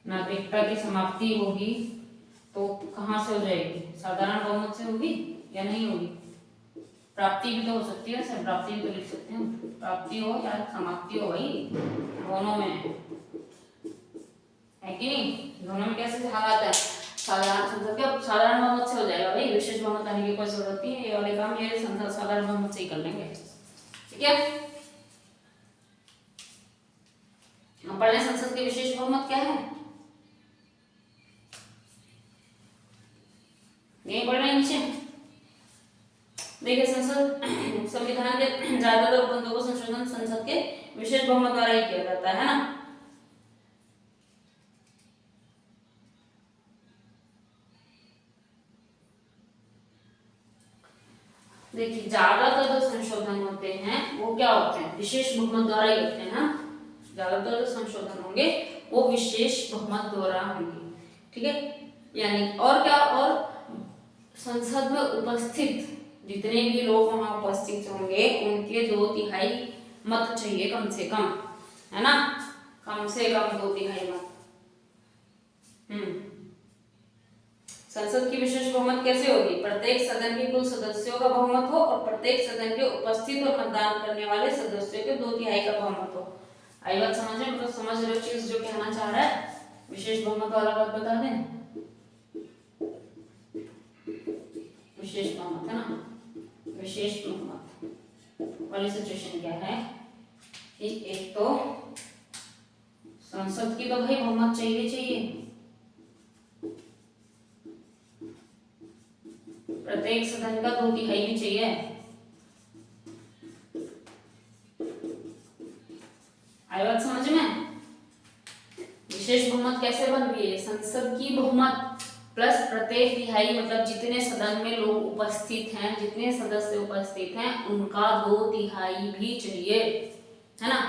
नागरिकता की समाप्ति होगी तो कहाँ से हो जाएगी, साधारण बहुमत से होगी या नहीं होगी। प्राप्ति भी तो हो सकती है सर, प्राप्ति भी तो लिख सकते हैं, प्राप्ति हो या समाप्ति हो भाई, दोनों में है कि नहीं, दोनों में कैसे हालात है, साधारण संसद के साधारण बहुमत से हो जाएगा भाई, विशेष बहुमत आने की कोई जरूरत नहीं है, ये वाले काम ये संसद साधारण बहुमत से ही कर लेंगे, ठीक है। हम पढ़ लें संसद के विशेष बहुमत क्या है, नहीं पढ़ रहे नीचे देखिए, संसद संविधान के ज्यादातर उपबंधों को संशोधन संसद के विशेष बहुमत द्वारा ही किया जाता है ना। देखिए ज्यादातर जो संशोधन होते हैं वो क्या होते हैं, विशेष बहुमत द्वारा ही होते हैं ना, ज्यादातर जो संशोधन होंगे वो विशेष बहुमत द्वारा होंगे, ठीक है। यानी और क्या, और संसद में उपस्थित जितने भी लोग वहां उपस्थित होंगे उनके 2/3 मत चाहिए कम से कम, है ना, कम से कम 2/3 मत। संसद की विशेष बहुमत कैसे होगी, प्रत्येक सदन के कुल सदस्यों का बहुमत हो और प्रत्येक सदन के उपस्थित और मतदान करने वाले सदस्यों के 2/3 का बहुमत हो। आई बात समझ में, मतलब समझ रहे हो चीज जो कहना चाह रहा है, विशेष बहुमत वाला बात बता दें, विशेष बहुमत है ना, विशेष बहुमत वाली सिचुएशन क्या है कि एक तो संसद की तो भाई बहुमत चाहिए, प्रत्येक सदन का 2/3 भी चाहिए, आई बात समझ में। विशेष बहुमत कैसे बन रही है, संसद की बहुमत प्लस प्रत्येक तिहाई, मतलब जितने सदन में लोग उपस्थित हैं, जितने सदस्य उपस्थित हैं उनका 2/3 भी चाहिए, है ना,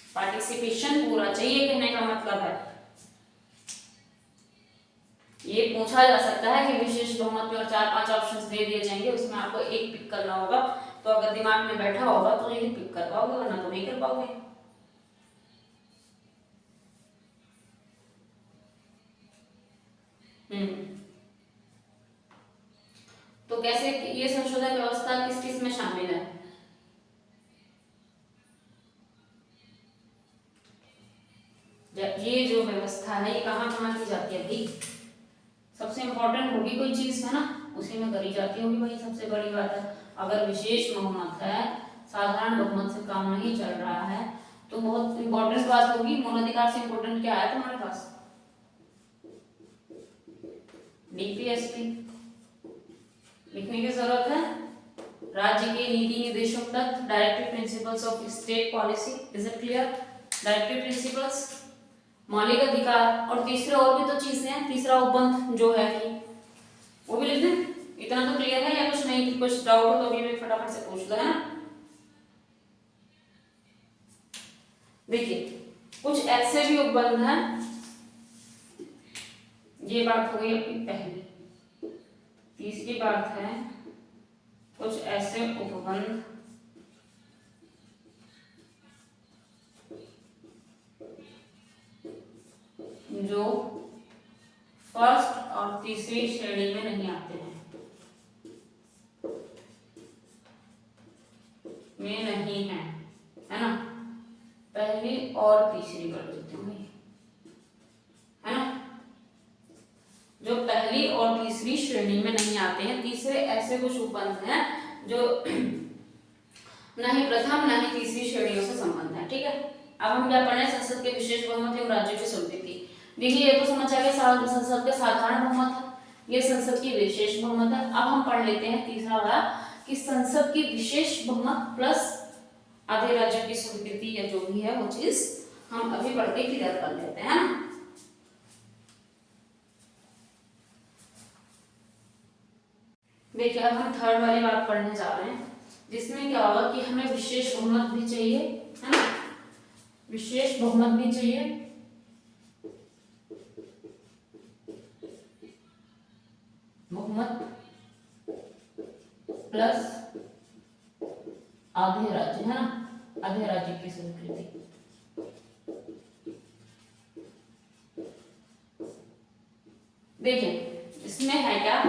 पार्टिसिपेशन पूरा चाहिए, कहने का मतलब है। ये पूछा जा सकता है कि विशेष बहुमत में 4-5 ऑप्शंस दे दिए जाएंगे, उसमें आपको एक पिक करना होगा, तो अगर दिमाग में बैठा होगा तो ये पिक कर पाओगे, वरना तो नहीं कर पाओगे। तो कैसे ये संशोधन व्यवस्था किस किस में शामिल है, ये जो व्यवस्था है ये कहाँ कहाँ की जाती है भाई, सबसे इम्पोर्टेंट होगी कोई चीज है ना, उसी में करी जाती होगी भाई, सबसे बड़ी बात है। अगर विशेष बहुमत है, साधारण बहुमत से काम नहीं चल रहा है, तो बहुत इंपॉर्टेंट बात होगी। मौलिकाधिकार से इंपॉर्टेंट क्या है तुम्हारे पास? डीपीएसपी लिखने की जरूरत है। राज्य के नीति निर्देशों तक, directive principles of state policy, is it clear? Directive principles, मौलिक अधिकार, और तीसरे और भी तो चीजें हैं, तीसरा उपबंध जो है कि वो भी लिख दें। इतना तो क्लियर है या कुछ नहीं? कुछ डाउट हो तो अभी भी फटाफट से पूछ लो, है ना। देखिए कुछ ऐसे भी उपबंध हैं, ये बात हो गई अपनी पहली। तीसरी बात है कुछ ऐसे उपबंध जो फर्स्ट और तीसरी श्रेणी में नहीं आते हैं, में नहीं है ना। पहली और तीसरी कर देते हैं, है ना। जो पहली और तीसरी श्रेणी में नहीं आते हैं, तीसरे ऐसे कुछ उपबंध हैं जो न ही प्रथम न ही तीसरी श्रेणियों से संबंध है। ठीक है, अब हम क्या पढ़ रहे हैं? संसद के विशेष बहुमत एवं राज्यों की स्वीकृति। देखिए ये तो समझ आ गया, संसद का साधारण बहुमत है, ये संसद की विशेष बहुमत है। अब हम पढ़ लेते हैं तीसरा वाला कि संसद की विशेष बहुमत प्लस आधे राज्यों की स्वीकृति, या जो भी है वो चीज हम अभी पढ़ के क्लियर कर लेते हैं ना। देखिए अब हम थर्ड वाली बात पढ़ने जा रहे हैं, जिसमें क्या होगा कि हमें विशेष बहुमत भी चाहिए, है ना। विशेष बहुमत भी चाहिए, बहुमत प्लस आधे राज्य, है ना, आधे राज्य की स्वीकृति। देखिए इसमें है क्या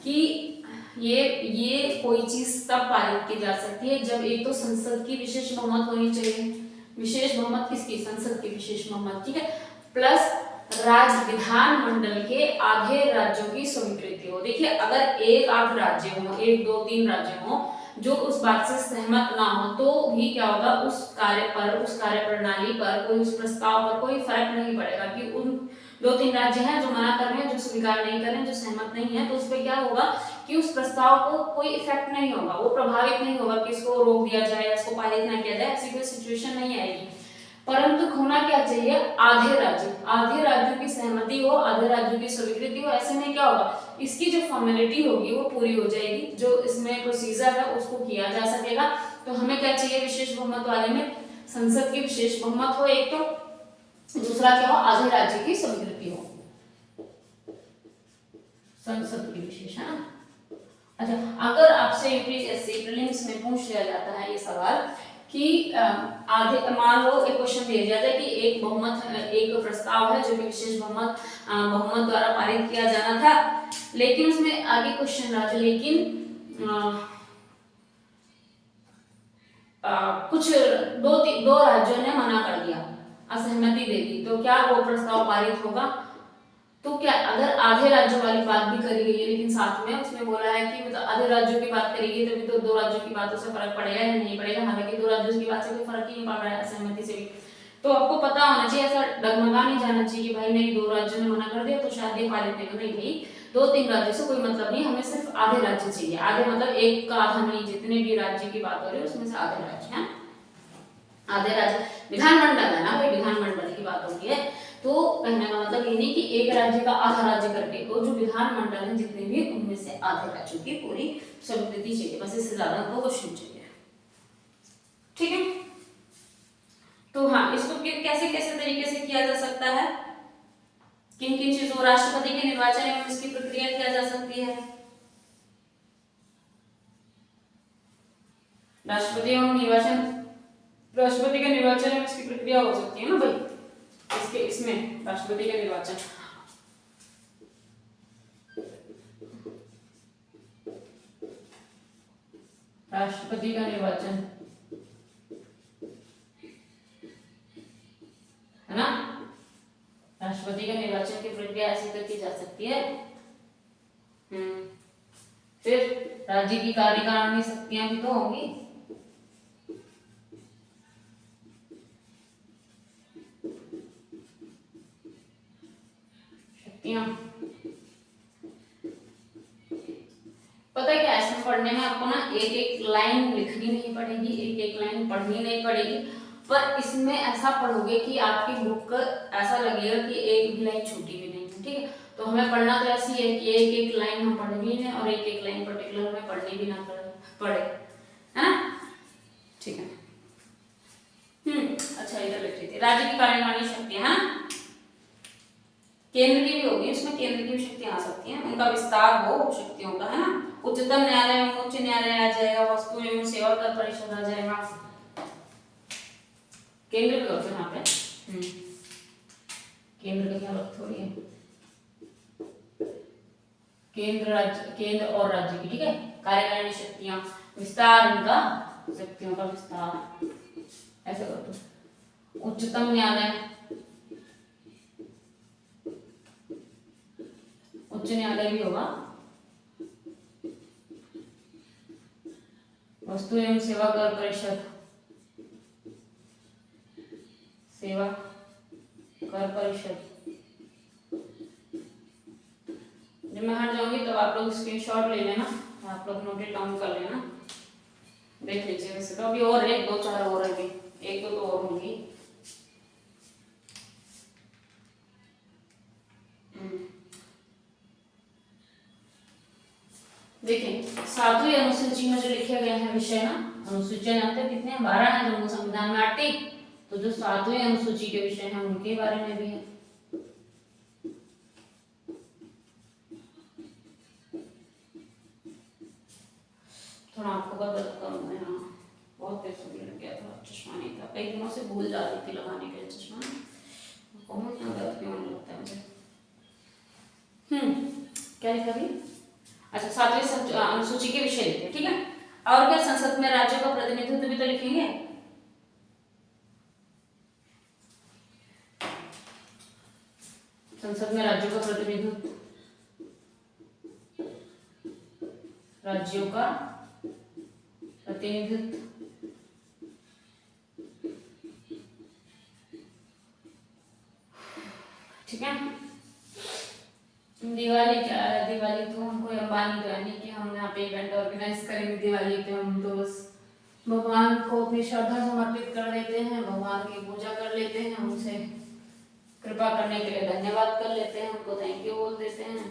कि ये कोई चीज तब पारित की जा सकती है जब एक तो संसद की विशेष बहुमत होनी चाहिए। विशेष बहुमत किसकी? संसद की विशेष बहुमत, ठीक है, प्लस राज्य विधानमंडल के आधे राज्यों की स्वीकृति हो। देखिए अगर एक आध राज्य हो, एक दो तीन राज्य हो जो उस बात से सहमत ना हो, तो भी क्या होगा, उस कार्य पर, उस कार्य प्रणाली पर, कोई उस प्रस्ताव पर कोई फर्क नहीं पड़ेगा कि उन दो तीन राज्य हैं जो मना कर रहे हैं, जो स्वीकार नहीं कर रहे हैं, जो सहमत नहीं है, तो उस पर क्या होगा कि उस प्रस्ताव को कोई इफेक्ट नहीं होगा, वो प्रभावित नहीं होगा कि इसको रोक दिया जाए, इसको पारित ना किया जाए, ऐसी कोई सिचुएशन नहीं आएगी। परंतु होना क्या चाहिए? आधे राज्यों की सहमति हो, आधे राज्यों की स्वीकृति हो। ऐसे में क्या होगा, इसकी जो फॉर्मेलिटी होगी वो पूरी हो जाएगी, जो इसमें प्रोसीजर है उसको किया जा सकेगा। तो हमें क्या चाहिए? विशेष बहुमत वाले में संसद की विशेष बहुमत हो एक तो, दूसरा क्या हो, आधे राज्य की स्वीकृति हो, संसद की विशेष, है ना। अच्छा, अगर आपसे यूपीएससी प्रीलिम्स में पूछ लिया जाता है ये सवाल कि आधे, मान लो एक क्वेश्चन दे दिया जाए कि एक बहुमत, एक प्रस्ताव है जो कि विशेष बहुमत द्वारा पारित किया जाना था, लेकिन उसमें आगे क्वेश्चन रहा था, लेकिन कुछ दो राज्यों ने मना कर दिया, असहमति दे दी, तो क्या वो प्रस्ताव पारित होगा? तो क्या अगर आधे राज्यों वाली बात भी करी गई है, लेकिन साथ में उसमें बोला है कि मतलब आधे राज्यों की बात करी गई, तभी तो दो राज्यों की बातों से फर्क पड़ेगा या नहीं पड़ेगा। हालांकि दो राज्यों की बात से कोई फर्क ही नहीं पड़ रहा है असहमति से भी, तो आपको पता होना चाहिए, ऐसा डगमगा नहीं जाना चाहिए कि भाई नहीं दो राज्यों ने मना कर दिया तो शायद ये पारित नहीं। नहीं भाई, दो तीन राज्यों से कोई मतलब नहीं, हमें सिर्फ आधे राज्य चाहिए। आधे मतलब एक का आधा नहीं, जितने भी राज्य की बात हो रही है उसमें से आधे राज्य हैं। आधे राज्य विधानमंडल है ना भाई, विधानमंडल की बात होती है, तो कहने का मतलब ये नहीं कि एक राज्य का आधा राज्य करके, तो जो विधानमंडल है जितने भी, उनमें से आधे राज्यों की पूरी स्वीकृति चाहिए, बस इससे ज्यादा हमको क्वेश्चन चाहिए। ठीक है, तो हाँ, इसको कैसे कैसे तरीके से किया जा सकता है, किन किन चीजों, राष्ट्रपति के निर्वाचन एवं इसकी प्रक्रिया किया जा सकती है, राष्ट्रपति के निर्वाचन में इसकी प्रक्रिया हो सकती है ना भाई, इसके इसमें राष्ट्रपति का निर्वाचन, राष्ट्रपति का निर्वाचन, है ना। राष्ट्रपति का निर्वाचन की प्रक्रिया ऐसी तो की जा सकती है राज्य की कार्यकारिणी शक्तियां भी तो होंगी। शक्तियां पता है क्या, ऐसे पढ़ने में आपको ना एक एक लाइन लिखनी नहीं पड़ेगी, एक एक लाइन पढ़नी नहीं पड़ेगी, पर इसमें ऐसा पढ़ोगे कि आपकी बुक ऐसा लगेगा कि एक भी लाइन छूटी भी नहीं है। ठीक है, तो हमें पढ़ना तो ऐसी है कि एक एक लाइन हम पढ़ भी लें और एक एक लाइन पर्टिकुलर हमें पढ़नी भी ना पड़े, है ना। ठीक है, अच्छा इधर लिख रही थी राज्य की कार्यकारिणी शक्तियां, है ना। केंद्र की भी होगी, इसमें केंद्र की भी शक्तियां आ सकती हैं, उनका विस्तार हो शक्तियों का, है ना। उच्चतम न्यायालय एवं उच्च न्यायालय आ जाएगा, वस्तु एवं सेवा कर परिषद आ जाएगा, केंद्र भी होते हैं यहाँ पे। केंद्र का क्या अर्थ हो रही है, केंद्र राज्य, केंद्र और राज्य की, ठीक है। कार्यकारिणी शक्तियां, विस्तार इनका, शक्तियों का विस्तार, ऐसे कर दो। उच्चतम न्यायालय, उच्च न्यायालय भी होगा, वस्तु एवं सेवा कर परिषद, सेवा कर परिषद। जब मैं हट जाऊंगी तो आप लोग स्क्रीनशॉट ले लेना, आप लोग नोट डाउन कर लेना, देख लीजिए। वैसे तो अभी और एक दो चार और है, अभी एक दो तो और होंगी। देखिए 7वीं अनुसूची में जो लिखे गए हैं विषय ना, अनुसूचियां जानते हैं कितने हैं, 12 हैं जो संविधान में आती, तो जो 7वीं अनुसूची के विषय हैं उनके बारे में भी है। थोड़ा आपको बता करूँ मैं, हाँ बहुत तेज से लग गया था, चश्मा नहीं था, कई दिनों से भूल जा रही थी लगाने के लिए चश्मा, कौन इतना दर्द क्यों नहीं लगता है मुझे। क्या लिखा अभी, अच्छा 7वीं अनुसूची के विषय लिखे, ठीक है। और क्या, संसद में राज्यों का प्रतिनिधित्व भी तो लिखेंगे। संसद में राज्यों का प्रतिनिधित्व, राज्यों का प्रतिनिधित्व, ठीक है। दिवाली क्या है, दिवाली तो हमको अंबानी तो है नहीं कि हम यहाँ पे इवेंट ऑर्गेनाइज करेंगे दिवाली पे, हम तो बस भगवान को अपनी श्रद्धा समर्पित कर देते हैं, भगवान की पूजा कर लेते हैं, उनसे कृपा करने के लिए धन्यवाद कर लेते हैं, उनको थैंक यू बोल देते हैं,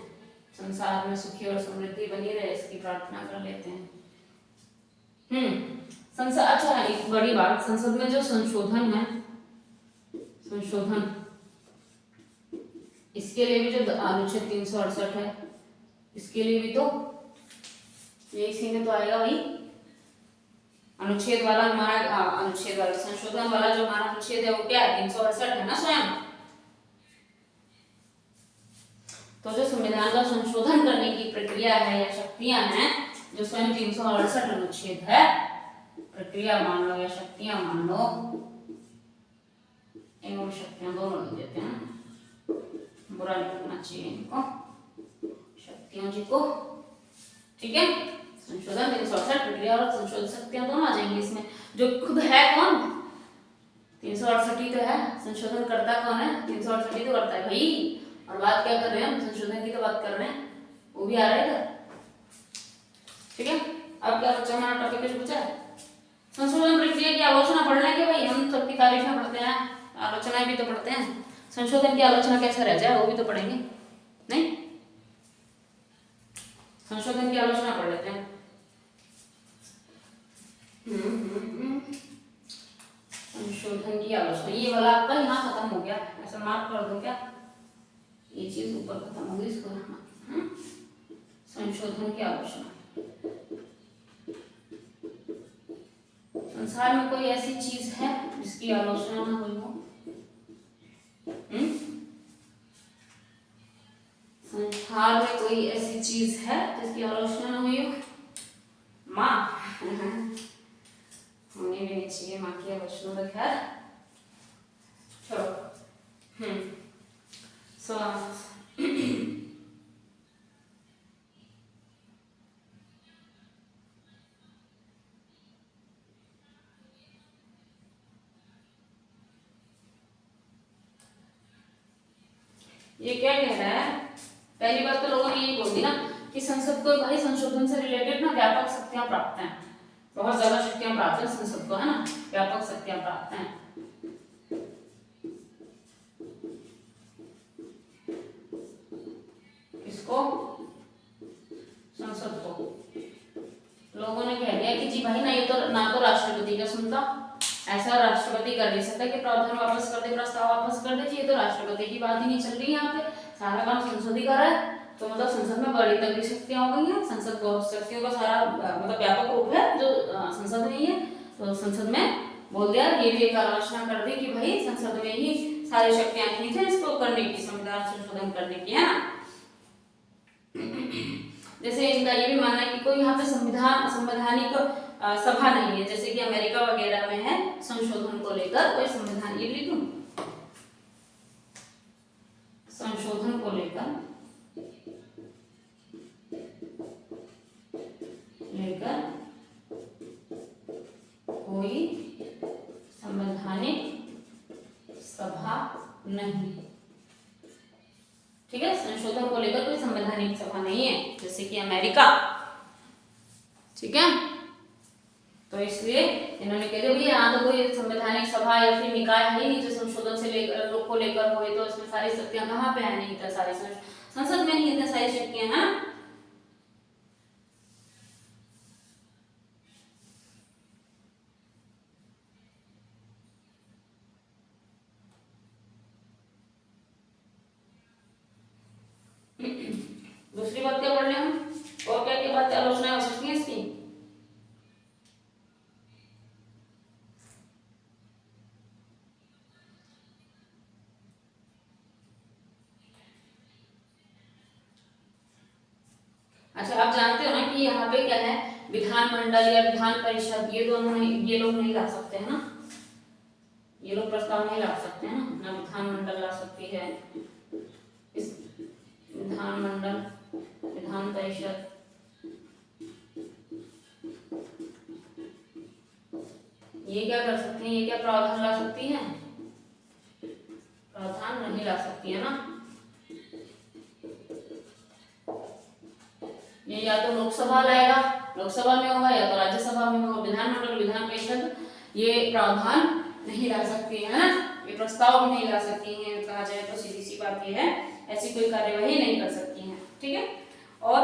संसार में सुखी और समृद्धि बनी रहे इसकी प्रार्थना कर लेते हैं। संसद, अच्छा एक बड़ी बात, संसद में जो संशोधन है, संशोधन इसके लिए भी जो अनुच्छेद 368 है, इसके लिए भी तो ये इसी में तो आएगा भाई, अनुच्छेद वाला हमारा, अनुच्छेद वाला संशोधन वाला जो हमारा अनुच्छेद है वो क्या है, 368 है ना स्वयं। तो जो संविधान का संशोधन करने की प्रक्रिया है या शक्तियां हैं, जो स्वयं 368 अनुच्छेद है, प्रक्रिया मान लो या शक्तियां मान लो, एवं शक्तियां दोनों लिख देते हैं, बुरा नहीं करना चाहिए इनको, शक्तियों जी को, ठीक है। संशोधन 368 प्रक्रिया और संशोधन शक्तियां दोनों आ जाएंगी इसमें। जो खुद है कौन, 368 ही तो है, संशोधन करता कौन है, 368 ही तो करता है भाई। और बात क्या कर रहे हैं हम, संशोधन की तो बात कर रहे हैं, वो भी आ रहा है इधर, ठीक है। अब क्या बच्चा हमारा टॉपिक कुछ बचा है, संशोधन प्रक्रिया की आलोचना पढ़ लेंगे भाई, हम सबकी तारीफें पढ़ते हैं, आलोचनाएं भी तो पढ़ते हैं, संशोधन की आलोचना कैसे रह जाए वो भी तो पढ़ेंगे, नहीं। संशोधन की आलोचना पढ़ लेते हैं। संशोधन की आलोचना, ये वाला आपका यहाँ खत्म हो गया, ऐसा मार्क कर दो क्या, ये चीज ऊपर खत्म हो गई, इसको संशोधन की आलोचना। संसार में कोई ऐसी चीज है जिसकी आलोचना ना हुई हो, संसार में कोई ऐसी चीज है जिसकी आलोचना ना हुई हो, माँ होनी भी नहीं चाहिए माँ की आलोचना, तो खैर चलो। सो ये क्या कह रहा है? पहली बात तो लोगों ने यही बोल दी ना कि संसद को भाई संशोधन से रिलेटेड ना व्यापक शक्तियां प्राप्त हैं, बहुत ज्यादा शक्तियां प्राप्त हैं संसद को, है ना, व्यापक शक्तियां प्राप्त हैं। किसको? संसद को। लोगों ने कह दिया कि जी भाई ना, ये तो ना तो राष्ट्रपति का सुनता, ऐसा राष्ट्रपति कर नहीं सकता कि प्रावधान वापस कर दे, प्रस्ताव वापस कर दे, ये तो राष्ट्रपति की बात ही नहीं चल रही है यहाँ पे, सारा काम संसद ही कर रहा है। तो मतलब संसद में बड़ी तगड़ी शक्तियां हो गई हैं, संसद को शक्तियों का सारा मतलब व्यापक रूप है जो संसद में ही है। तो संसद में बोल दिया, ये भी एक आलोचना कर दी कि भाई संसद में ही सारी शक्तियां नहीं थी इसको करने की, संविधान संशोधन करने की, है ना। जैसे इनका ये भी मानना है कि कोई यहाँ पे संवैधानिक सभा नहीं है, जैसे कि अमेरिका वगैरह में है संशोधन को लेकर कोई संविधान, ये लिखूं, संशोधन को लेकर कोई संवैधानिक सभा नहीं, ठीक है, संशोधन को लेकर कोई संवैधानिक सभा नहीं है, जैसे कि अमेरिका, ठीक है। तो इसलिए इन्होंने कह दिया भाई यहाँ तो कोई संवैधानिक सभा या फिर निकाय है ही नहीं जो संशोधन से लेकर को लेकर हो, तो इसमें सारी शक्तियां कहाँ पे है, नहीं था, सारी संसद में नहीं है सारी शक्तियां, है। दूसरी बात क्या पढ़ रहे हम, और क्या क्या बात आलोचना हो सकती है इसकी? अच्छा, आप जानते हो ना कि यहाँ पे क्या है, विधानमंडल या विधान परिषद, ये दोनों ये लोग नहीं ला सकते हैं ना, ये लोग प्रस्ताव नहीं ला सकते हैं ना विधानमंडल ला सकती है, इस विधानमंडल, विधान परिषद, ये क्या कर सकती हैं, ये क्या प्रावधान ला सकती है? प्रावधान नहीं ला सकती है ना। ये या तो लोकसभा लाएगा, लोकसभा में होगा, या तो राज्यसभा में होगा। विधानमंडल, विधान परिषद ये प्रावधान नहीं ला सकती है ना, ये प्रस्ताव भी नहीं ला सकती हैं, कहा जाए तो सीधी सी बात ये है, ऐसी कोई कार्यवाही नहीं कर सकती हैं, ठीक है। और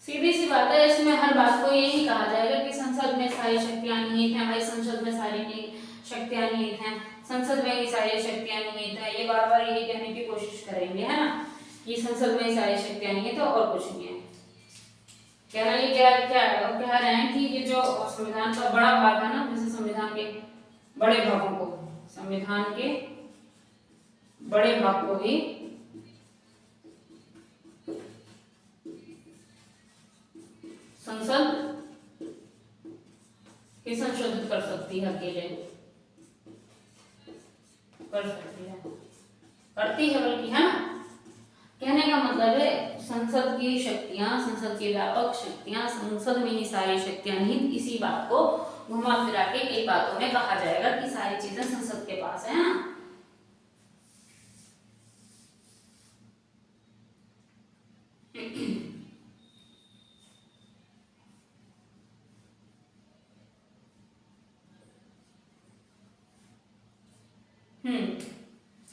सीधी सी बात है, इसमें हर बात को यही कहा जाएगा कि संसद में सारी शक्तियां निहित हैं, भाई संसद में सारी शक्तियां निहित हैं, संसद में ही सारी शक्तियां निहित है, ये बार बार यही कहने की कोशिश करेंगे, है ना, कि संसद में ही सारी शक्तियां निहित है और कुछ नहीं है। कह रहे हैं क्या क्या कह रहे हैं कि ये जो संविधान का बड़ा भाग है ना, जैसे संविधान के बड़े भागों को, संविधान के बड़े भाग को ही संसद ही संशोधित कर सकती है, अकेले कर सकती है, करती है बल्कि, है ना। कहने का मतलब है संसद की शक्तियां, संसद की व्यापक शक्तियां, संसद में ही सारी शक्तियां निहित, इसी बात को घुमा फिरा के कई बातों में कहा जाएगा कि सारी चीजें संसद के पास है ना।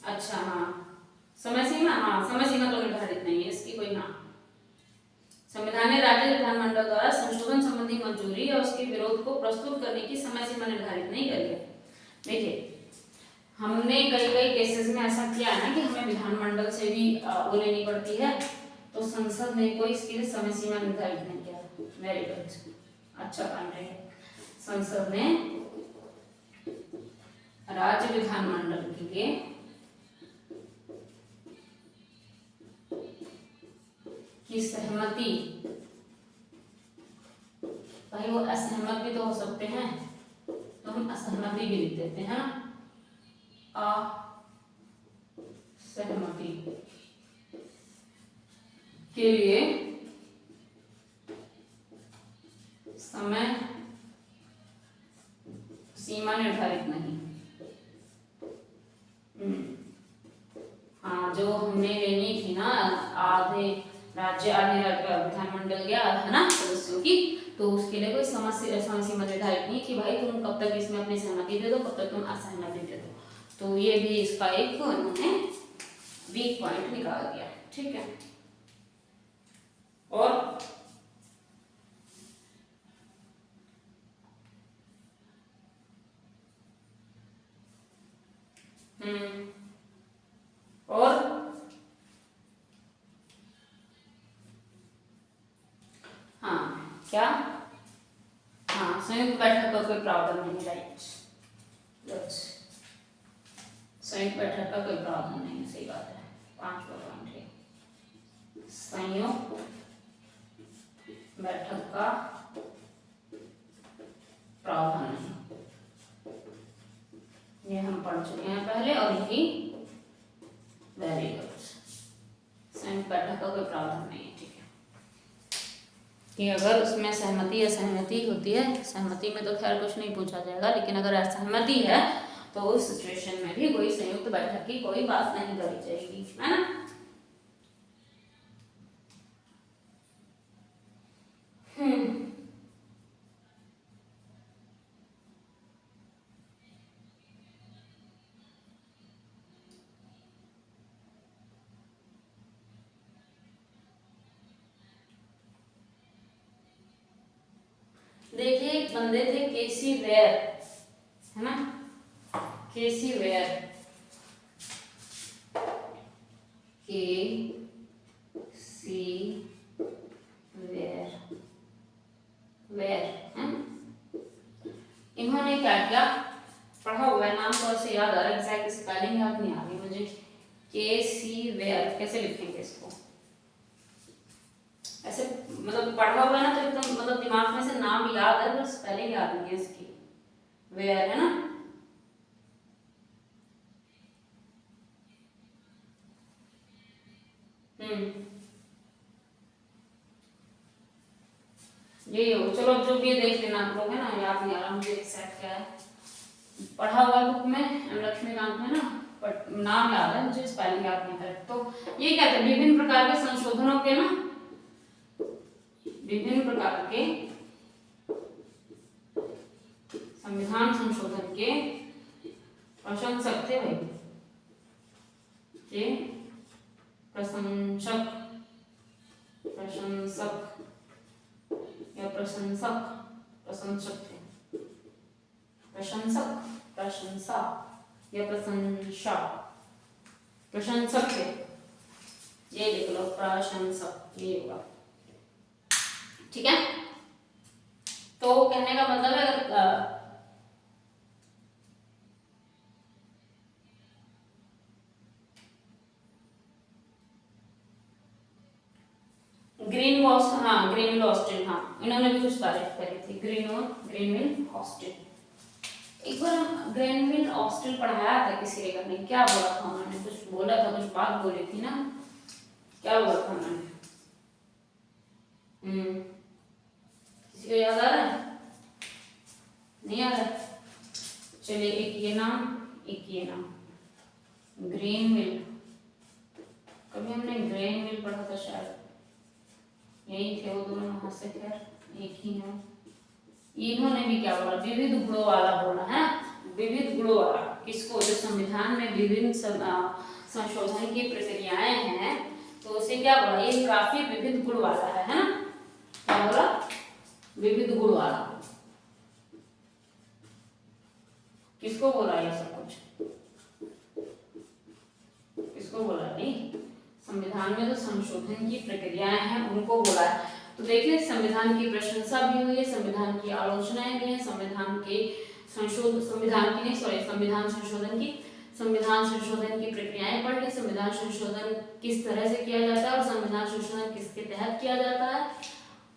अच्छा, हाँ, समय सीमा, हाँ समय सीमा तो निर्धारित नहीं है इसकी कोई, हाँ। संविधान ने राज्य विधानमंडल द्वारा संशोधन संबंधी मंजूरी या उसके विरोध को प्रस्तुत करने की समय सीमा निर्धारित नहीं करी है। देखिए, हमने कई कई केसेस में ऐसा किया है ना कि हमें विधानमंडल से भी वो लेनी पड़ती है, तो संसद ने कोई इसके लिए समय सीमा निर्धारित नहीं किया। वेरी गुड, अच्छा काम है। संसद ने राज्य विधानमंडल के लिए की सहमति, भाई वो असहमत भी तो हो सकते हैं, तो हम असहमति भी लिख देते हैं, असहमति के लिए समय सीमा निर्धारित नहीं। हाँ, जो हमने लेनी थी ना, आधे राज्य विधानमंडल गया है ना सदस्यों की, तो उसके लिए कोई समय सीमा निर्धारित नहीं कि भाई तुम कब तक इसमें अपनी सहमति दे दो, कब तक तुम असहमति दे दो। तो ये भी इसका एक उन्होंने वीक पॉइंट निकाल दिया। ठीक है, और और हाँ क्या, हाँ संयुक्त बैठक का कोई प्रावधान नहीं। राइट, संयुक्त बैठक का कोई प्रावधान नहीं, सही बात है। 5वां पॉइंट है, संयुक्त बैठक का प्रावधान नहीं, ये हम पढ़ चुके हैं पहले। और यही वेरी गुड, संयुक्त बैठक का कोई प्रावधान नहीं है। ठीक है, कि अगर उसमें सहमति असहमति होती है, सहमति में तो खैर कुछ नहीं पूछा जाएगा, लेकिन अगर असहमति है तो उस सिचुएशन में भी कोई संयुक्त बैठक की कोई बात नहीं करी जाएगी, है ना। देखिए, एक बंदे थे केसी वेयर, है ना, केसी वेयर, के सी वेयर, वेयर है। इन्होंने क्या किया, पढ़ा हुआ है, नाम तो ऐसे याद आ रहा है, एग्जैक्ट स्पेलिंग याद नहीं आ रही मुझे। के सी वेयर कैसे लिखेंगे इसको, ऐसे मतलब पढ़ा हुआ है ना, तो एकदम मतलब दिमाग में से नाम याद है, बस स्पेलिंग याद नहीं है इसकी। वेयर है ना, ये हो। चलो अब जो भी देख लेना आप लोग, है ना, याद नहीं आ रहा मुझे एग्जैक्ट क्या है, पढ़ा हुआ बुक में लक्ष्मीकांत में ना, बट नाम याद है मुझे, स्पेलिंग याद नहीं है। तो ये कहते हैं विभिन्न प्रकार के संशोधनों के ना, विभिन्न प्रकार के संविधान संशोधन के प्रशंसक थे भाई, के प्रशंसक, प्रशंसक या प्रशंसक, प्रशंसक थे, प्रशंसक, प्रशंसा या प्रशंसा, प्रशंसक थे, ये लिख लो, प्रशंसक, ये होगा। ठीक है, तो कहने का मतलब है अगर ग्रीन वॉस, हाँ ग्रीनविल हॉस्टल, हाँ इन्होंने भी कुछ तारीफ करी थी, ग्रीनविल हॉस्टल। एक बार ग्रीनविल हॉस्टल पढ़ाया था किसी एक ने, क्या बोला था उन्होंने, कुछ बोला था, कुछ बात बोली थी ना, क्या बोला था उन्होंने, किसी को याद आ रहा है, नहीं आ रहा। चलिए, एक ये नाम, एक ये नाम, ग्रीनविल, कभी हमने ग्रीनविल पढ़ा था शायद, यही थे वो दोनों, वहां से खैर एक ही है। इन्होंने भी क्या बोला, विविध गुणों वाला बोला है, विविध गुणों वाला, किसको, जो संविधान में विभिन्न संशोधन की प्रक्रियाएं हैं, तो उसे क्या बोला, ये काफी विविध गुण वाला है ना, क्या बोला, विविध गुण वाला। किसको बोला ये सब कुछ, किसको बोला, नहीं संविधान में जो संशोधन की प्रक्रियाएं हैं उनको बोला है। तो देखिए, संविधान की प्रशंसा भी हुई है, संविधान की आलोचनाएं भी हैं, संविधान के संविधान की नहीं सॉरी संविधान संशोधन की प्रक्रियाएं पढ़ ली, संविधान संशोधन किस तरह से किया जाता है और संविधान संशोधन किसके तहत किया जाता है,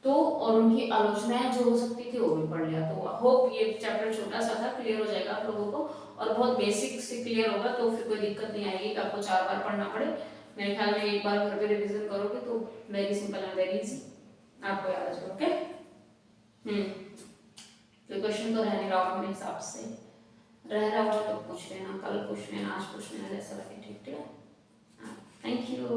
तो और उनकी आलोचनाएं जो हो सकती थी वो भी पढ़ लिया। तो होप ये चैप्टर छोटा सा था, क्लियर हो जाएगा आप लोगों को, और बहुत बेसिक से क्लियर होगा, तो फिर कोई दिक्कत नहीं आएगी कि आपको 4 बार पढ़ना पड़े। मेरे ख्याल में एक बार घर पे रिवीजन करोगे तो very simple and very easy आपको याद आ जाएगा। ओके। तो क्वेश्चन तो रहने रहा होगा मेरे हिसाब से, रह रहा होगा तो पूछ लेना, कल पूछ लेना, आज पूछ लेना, जैसा लगे। ठीक है, थैंक यू।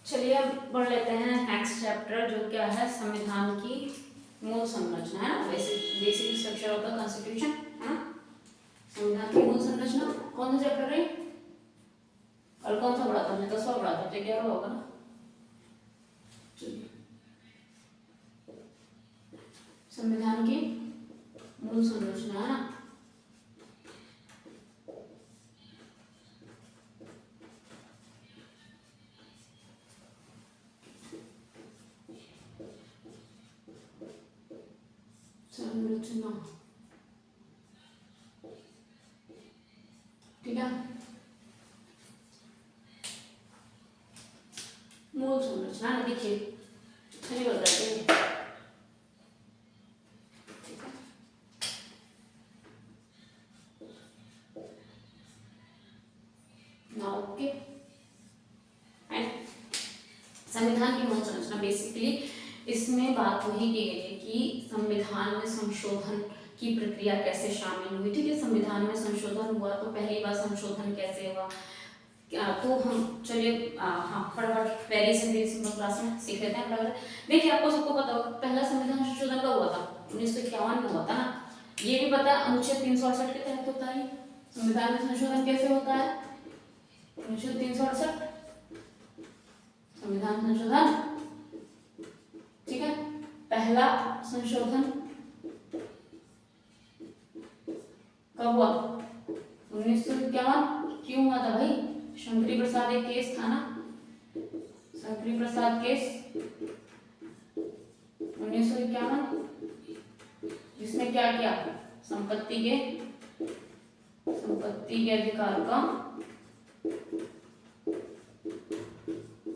चलिए अब पढ़ लेते हैं नेक्स्ट चैप्टर, जो क्या है संविधान की मूल संरचना, है ना। Basic structure of the constitution, है ना। संविधान की मूल संरचना कौन सा चैप्टर है? कल कौन सा पढ़ा था? मैं 10वां पढ़ा था, तो 11वां होगा ना। संविधान की मूल संरचना, है ना। संरचना, ठीक है। मूल संरचना देखिए, चलिए बताते हैं। ओके, संविधान की मूल संरचना बेसिकली इसमें बात वही की गई है कि संविधान में संशोधन की प्रक्रिया कैसे शामिल हुई। ठीक है, संविधान में संशोधन हुआ तो पहली बार संशोधन कैसे हुआ, तो हम चलिए हाँ फटाफट वेरी सिंपल क्लास में सीख लेते हैं फटाफट। देखिए आपको सबको पता होगा पहला संविधान संशोधन कब हुआ था? 1951 में हुआ था ना। ये भी पता है अनुच्छेद 368 के तहत होता है। संविधान में संशोधन कैसे होता है? अनुच्छेद 368 संविधान संशोधन, ठीक है। पहला संशोधन कब हुआ? 1951। क्यों हुआ था भाई? शंकरी प्रसाद एक केस था ना, शंकरी प्रसाद केस 1951, जिसने क्या किया? संपत्ति के अधिकार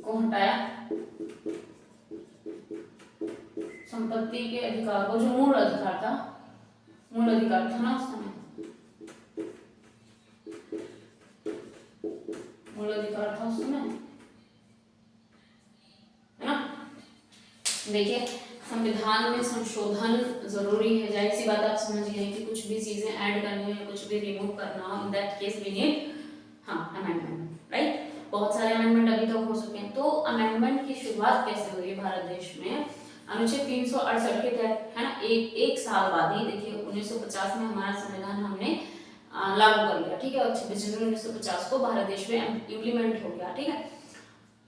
को हटाया। संपत्ति के अधिकार को, जो मूल अधिकार था ना उस समय, मूल अधिकार था उस समय, है ना। देखिए संविधान में संशोधन जरूरी है, जाहिर सी बात आप समझ गए कि कुछ भी चीजें ऐड करनी है, कुछ भी रिमूव करना हो, in that case we need amendment, right. बहुत सारे अमेंडमेंट अभी तक हो चुके हैं। तो अमेंडमेंट की शुरुआत कैसे हुई भारत देश में? अनुच्छेद 368 के तहत, है ना। एक साल बाद ही देखिए 1950 में हमारा संविधान हमने लागू कर लिया, ठीक है। 26 जनवरी 1950 को भारत देश में इम्प्लीमेंट हो गया, ठीक है।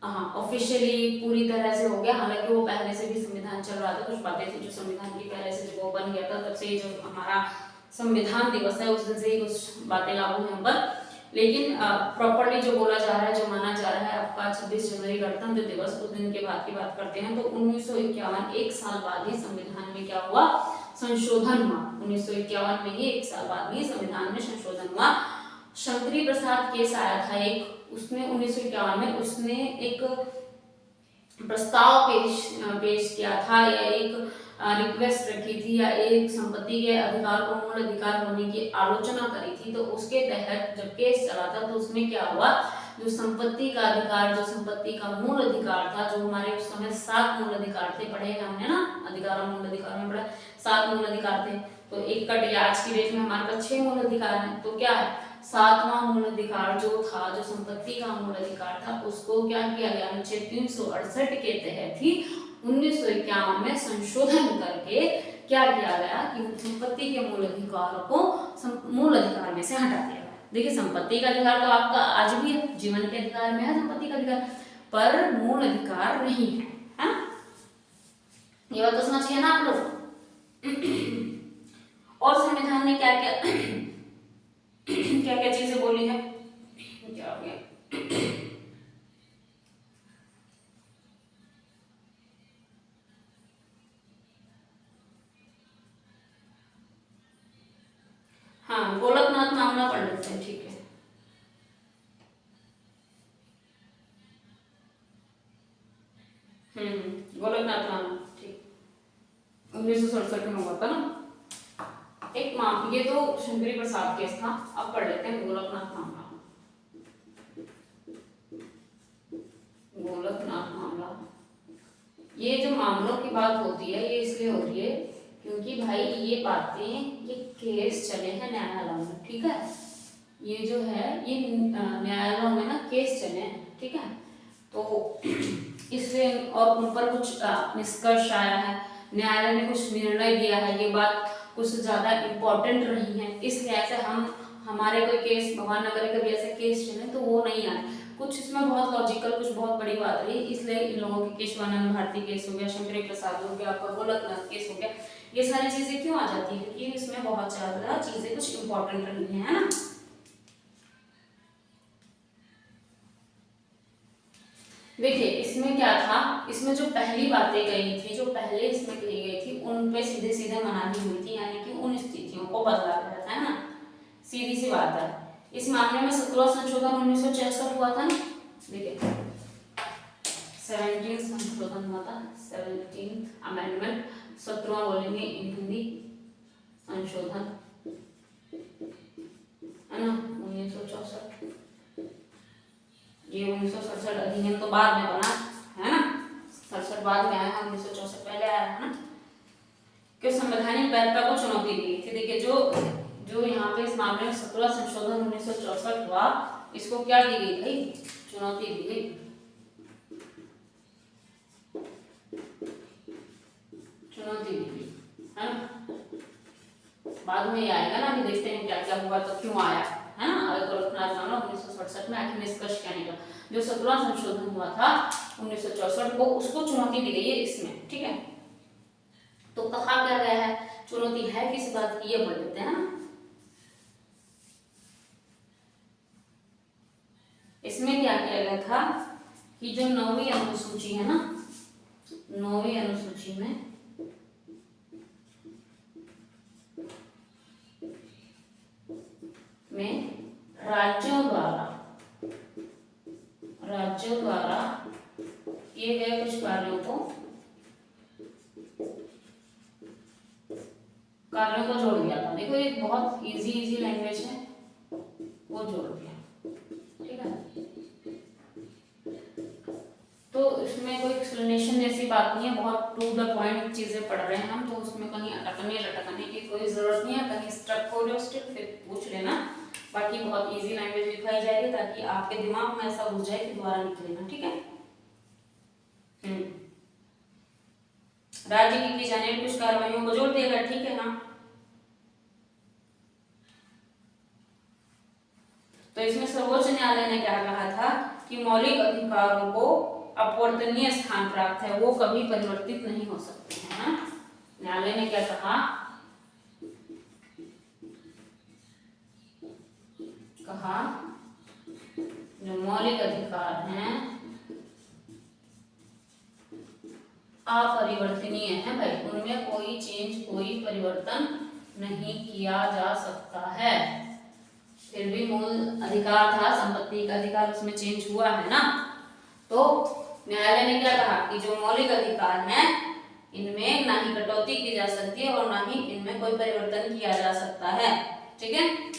हाँ, ऑफिशियली पूरी तरह से हो गया, हालांकि वो पहले से भी संविधान चल रहा था। कुछ बातें थी जो संविधान की पहले से जब वो बन गया था तब से जो हमारा संविधान दिवस है उस दिन से ही कुछ बातें लागू हैं पर, लेकिन प्रॉपरली जो बोला जा रहा है, जो माना जा रहा है आपका 26 जनवरी गणतंत्र दिवस, उस दिन के बाद की बात करते हैं तो 1951 एक साल बाद ही संविधान में क्या हुआ? संशोधन हुआ। 1951 में ही एक साल बाद ही संविधान में संशोधन हुआ। शंकरी प्रसाद केस आया था एक, उसने 1951 में उसने एक प्रस्ताव पेश किया था या एक रिक्वेस्ट रखी थी या एक संपत्ति के अधिकार को मूल अधिकार होने की आलोचना करी थी। तो उसके तहत जब केस चला था तो उसमें क्या हुआ? जो संपत्ति का अधिकार, जो संपत्ति का मूल अधिकार था, जो हमारे उस समय 7 मूल अधिकार थे, पढ़े हमने ना, अधिकार मूल अधिकार में पढ़ा 7 मूल अधिकार थे। तो एक कट या आज की डेट में हमारे पास 6 मूल अधिकार हैं। तो क्या है? 7वां मूल अधिकार जो था, जो संपत्ति का मूल अधिकार था, उसको क्या किया गया? अनुच्छेद 368 के तहत ही 1951 में संशोधन करके क्या किया गया कि संपत्ति के मूल अधिकार को मूल अधिकार में से हटा दिया गया। देखिए संपत्ति का अधिकार तो आपका आज भी है, जीवन के अधिकार में है संपत्ति का अधिकार, पर मूल अधिकार नहीं है, है ना। ये बात तो समझ गए ना आप लोग। और संविधान ने क्या क्या चीजें बोली है? क्या हो गया? हाँ, गोलकनाथ मामला पढ़ लेते हैं, ठीक है। गोलकनाथ मामला, ठीक, 1967 में हुआ था ना। ठीक, ये तो शंकरी प्रसाद केस था। अब पढ़ लेते हैं गोलकनाथ मामला। गोलकनाथ मामला, ये जो मामलों की बात होती है ये इसलिए हो रही है क्योंकि भाई ये बातें, ये केस चले हैं न्यायालयों में, ठीक है। ये जो है ये न्यायालयों में ना केस चले हैं, ठीक है। तो इसलिए और उन पर कुछ निष्कर्ष आया है, न्यायालय ने कुछ निर्णय दिया है, ये बात कुछ ज्यादा इम्पोर्टेंट रही है, इसलिए ऐसे हमारे कोई केस, भगवान नगर कभी ऐसे केस चले तो वो नहीं आए। कुछ इसमें बहुत लॉजिकल, कुछ बहुत बड़ी बात रही, इसलिए इन लोगों के केशवानंद भारती केस हो गया, शंकरी प्रसाद हो गया, आपका गोलकनाथ केस हो गया, ये सारी चीजें क्यों आ जाती है क्योंकि इसमें बहुत ज्यादा चीजें कुछ इंपॉर्टेंट रही है ना। देखिए इसमें क्या था, इसमें जो पहली बातें कही थी, जो पहले इसमें कही गई थी, उन पे सीधे सीधे मनाही हुई थी, यानी कि उन स्थितियों को बदला गया था, है ना, सीधी सी बात है। इस मामले में 17वां संशोधन 1966 हुआ था ना, देखिए 17th संशोधन हुआ था, 17th अमेंडमेंट, 17वां बोलेंगे इन हिंदी संशोधन, है ना, 1964। ये 1967 अधिनियम तो बाद में बना है ना, 67 बाद में आया, 1964 पहले आया है ना। कि संवैधानिक वैधता को चुनौती दी थी। देखिए जो यहाँ पे इस मामले में 17वां संशोधन 1964 हुआ, इसको क्या दी गई भाई, चुनौती दी गई। चुनौती दी गई, है ना। बाद में ये आएगा ना, अभी देखते हैं क्या क्या हुआ तो क्यों आया, है ना। गोलकनाथ मामला 1967 में आखिर निष्कर्ष क्या निकला, जो 17वां संशोधन हुआ था 1964 को, उसको चुनौती दी गई है इसमें, ठीक है। तो कहा क्या गया है, चुनौती है किस बात की, ये पढ़ लेते हैं ना। इसमें क्या किया गया था कि जो 9वीं अनुसूची है ना, 9वीं अनुसूची में राज्यों द्वारा किए गए कुछ कार्यों को जोड़ दिया था। देखो ये बहुत इजी लैंग्वेज है, वो जोड़ दिया, ठीक है। तो इसमें कोई एक्सप्लेनेशन जैसी बात नहीं है, बहुत टू द पॉइंट चीजें पढ़ रहे हैं हम, तो उसमें कहीं अटकने लटकने की कोई जरूरत नहीं है। कहीं स्ट्रक हो रहे हो स्टिल फिर पूछ लेना, बाकी बहुत इजी लैंग्वेज दिखाई जाएगी ताकि आपके दिमाग में ऐसा घुस जाए कि दोबारा निकलेना, ठीक है। राज्य की जाने वाली कुछ कार्रवाइयों को जोड़ देगा, ठीक है ना। तो इसमें सर्वोच्च न्यायालय ने क्या कहा था कि मौलिक अधिकारों को अपवर्तनीय स्थान प्राप्त है, वो कभी परिवर्तित नहीं हो सकते हैं ना। न्यायालय ने क्या कहा, जो मौलिक अधिकार हैं अपरिवर्तनीय है भाई, उनमें कोई चेंज, कोई परिवर्तन नहीं किया जा सकता है। फिर भी मूल अधिकार था, संपत्ति का अधिकार, उसमें चेंज हुआ है ना। तो न्यायालय ने क्या कहा कि जो मौलिक अधिकार हैं इनमें ना ही कटौती की जा सकती है और ना ही इनमें कोई परिवर्तन किया जा सकता है, ठीक है।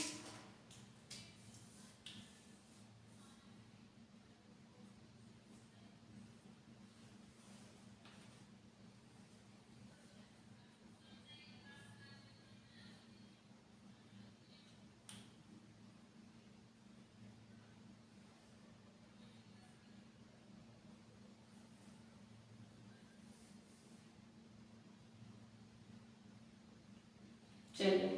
चलिए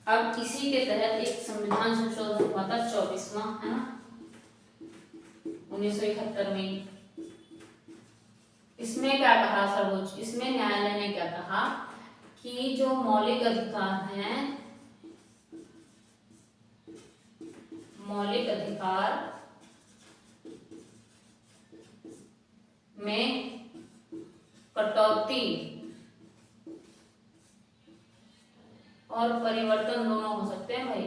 अब इसी के तहत एक संविधान संशोधन हुआ था 24वां, है ना, 1971 में। इसमें क्या कहा सर्वोच्च, इसमें न्यायालय ने क्या कहा कि जो मौलिक अधिकार हैं, मौलिक अधिकार में कटौती और परिवर्तन दोनों हो सकते हैं भाई,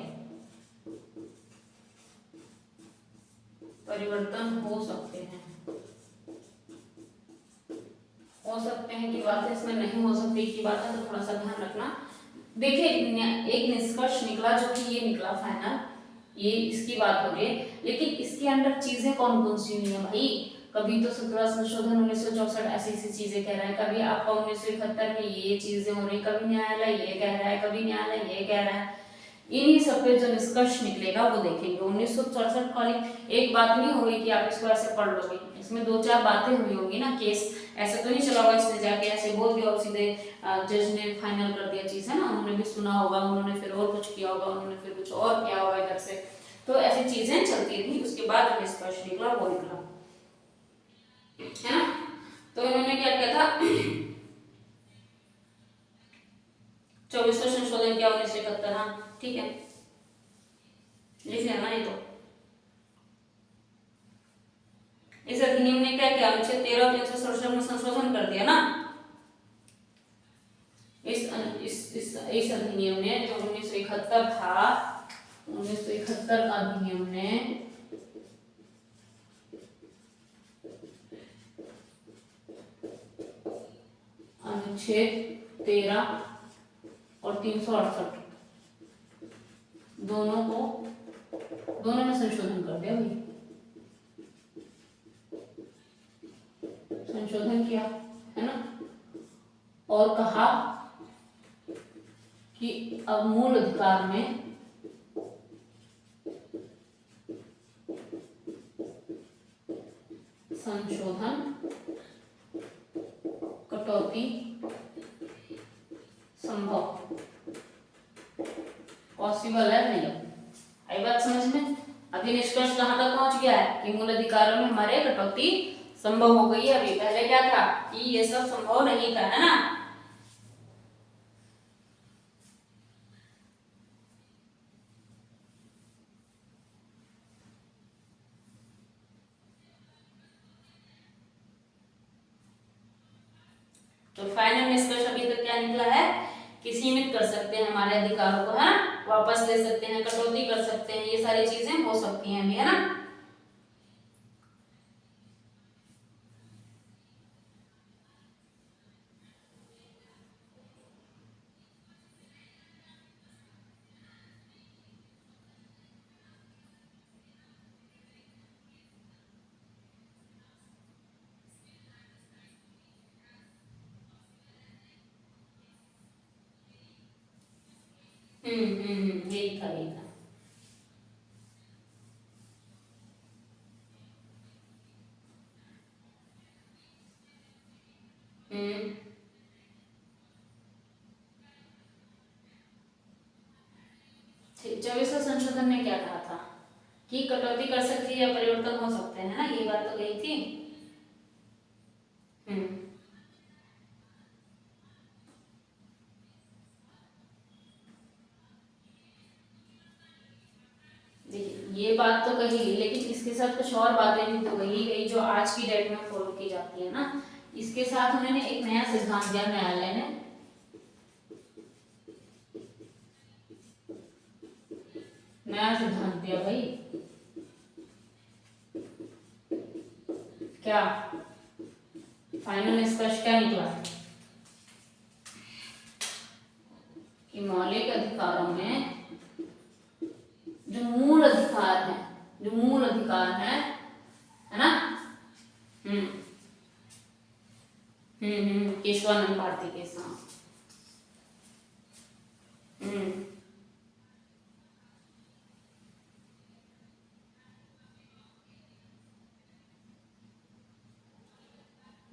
परिवर्तन हो सकते हैं। हो सकते हैं की बात है, इसमें नहीं हो सकती की बात है, तो थोड़ा सा ध्यान रखना। देखिए एक निष्कर्ष निकला जो कि ये निकला फाइनल, ये इसकी बात हो रही है, लेकिन इसके अंदर चीजें कौन कौन सी हुई है भाई। कभी तो 17 संशोधन 1964 ऐसी ऐसी चीजें कह रहा है, कभी आपका 1971 में ये चीजें हो रही, कभी न्यायालय ये कह रहा है, कभी न्यायालय ये कह रहा है। इन्हीं सब पे जो निष्कर्ष निकलेगा वो देखेंगे। 1964 वाली एक बात नहीं होगी कि आप इसको ऐसे पढ़ लोगे, इसमें 2-4 बातें हुई होगी ना, केस ऐसे तो नहीं चला होगा इसने जाके ऐसे बोल दिया और सीधे जज ने फाइनल कर दिया चीज, है ना। उन्होंने भी सुना होगा, उन्होंने फिर और कुछ किया होगा, उन्होंने फिर कुछ और किया होगा इधर से, तो ऐसी चीजें चलती रही। उसके बाद जो निष्कर्ष निकला वो निकला, है ना। तो इन्होंने क्या किया था, 24वां संशोधन किया 1971, हाँ ठीक है, लिख लेना ये। तो इस अधिनियम ने क्या किया, अनुच्छेद 13 और 367 में संशोधन कर दिया ना। इस अधिनियम ने जो 1971 था, 1971 का अधिनियम ने अनुच्छेद 13 और 368 दोनों में संशोधन कर दिया भाई, संशोधन किया, है ना। और कहा कि अब मूल अधिकार में संशोधन, कटौती संभव, पॉसिबल है नहीं। आई बात समझ में। अभी निष्कर्ष कहां तक पहुंच गया है कि मूल अधिकारों में हमारे कटौती संभव हो गई है। अभी पहले क्या था कि ये सब संभव नहीं था, है ना। तो फाइनल निष्कर्ष अभी तक क्या निकला है कि सीमित कर सकते हैं हमारे अधिकारों को, है, वापस ले सकते हैं, कटौती कर सकते हैं, ये सारी चीजें हो सकती हैं अभी, है ना। यही था यही था। ठीक, 24वां संशोधन ने क्या कहा था कि कटौती कर सकती है या परिवर्तन हो सकते हैं, है ना, ये बात तो गई थी। ये बात तो कही, लेकिन इसके साथ कुछ और बातें भी तो कही गई जो आज की डेट में फॉलो की जाती है ना। इसके साथ उन्होंने एक नया सिद्धांत दिया न्यायालय ने, नया सिद्धांत दिया भाई। क्या फाइनल निष्कर्ष क्या निकला कि मौलिक अधिकारों में जो मूल अधिकार है, जो मूल अधिकार है ना। केशवानंद भारती के साथ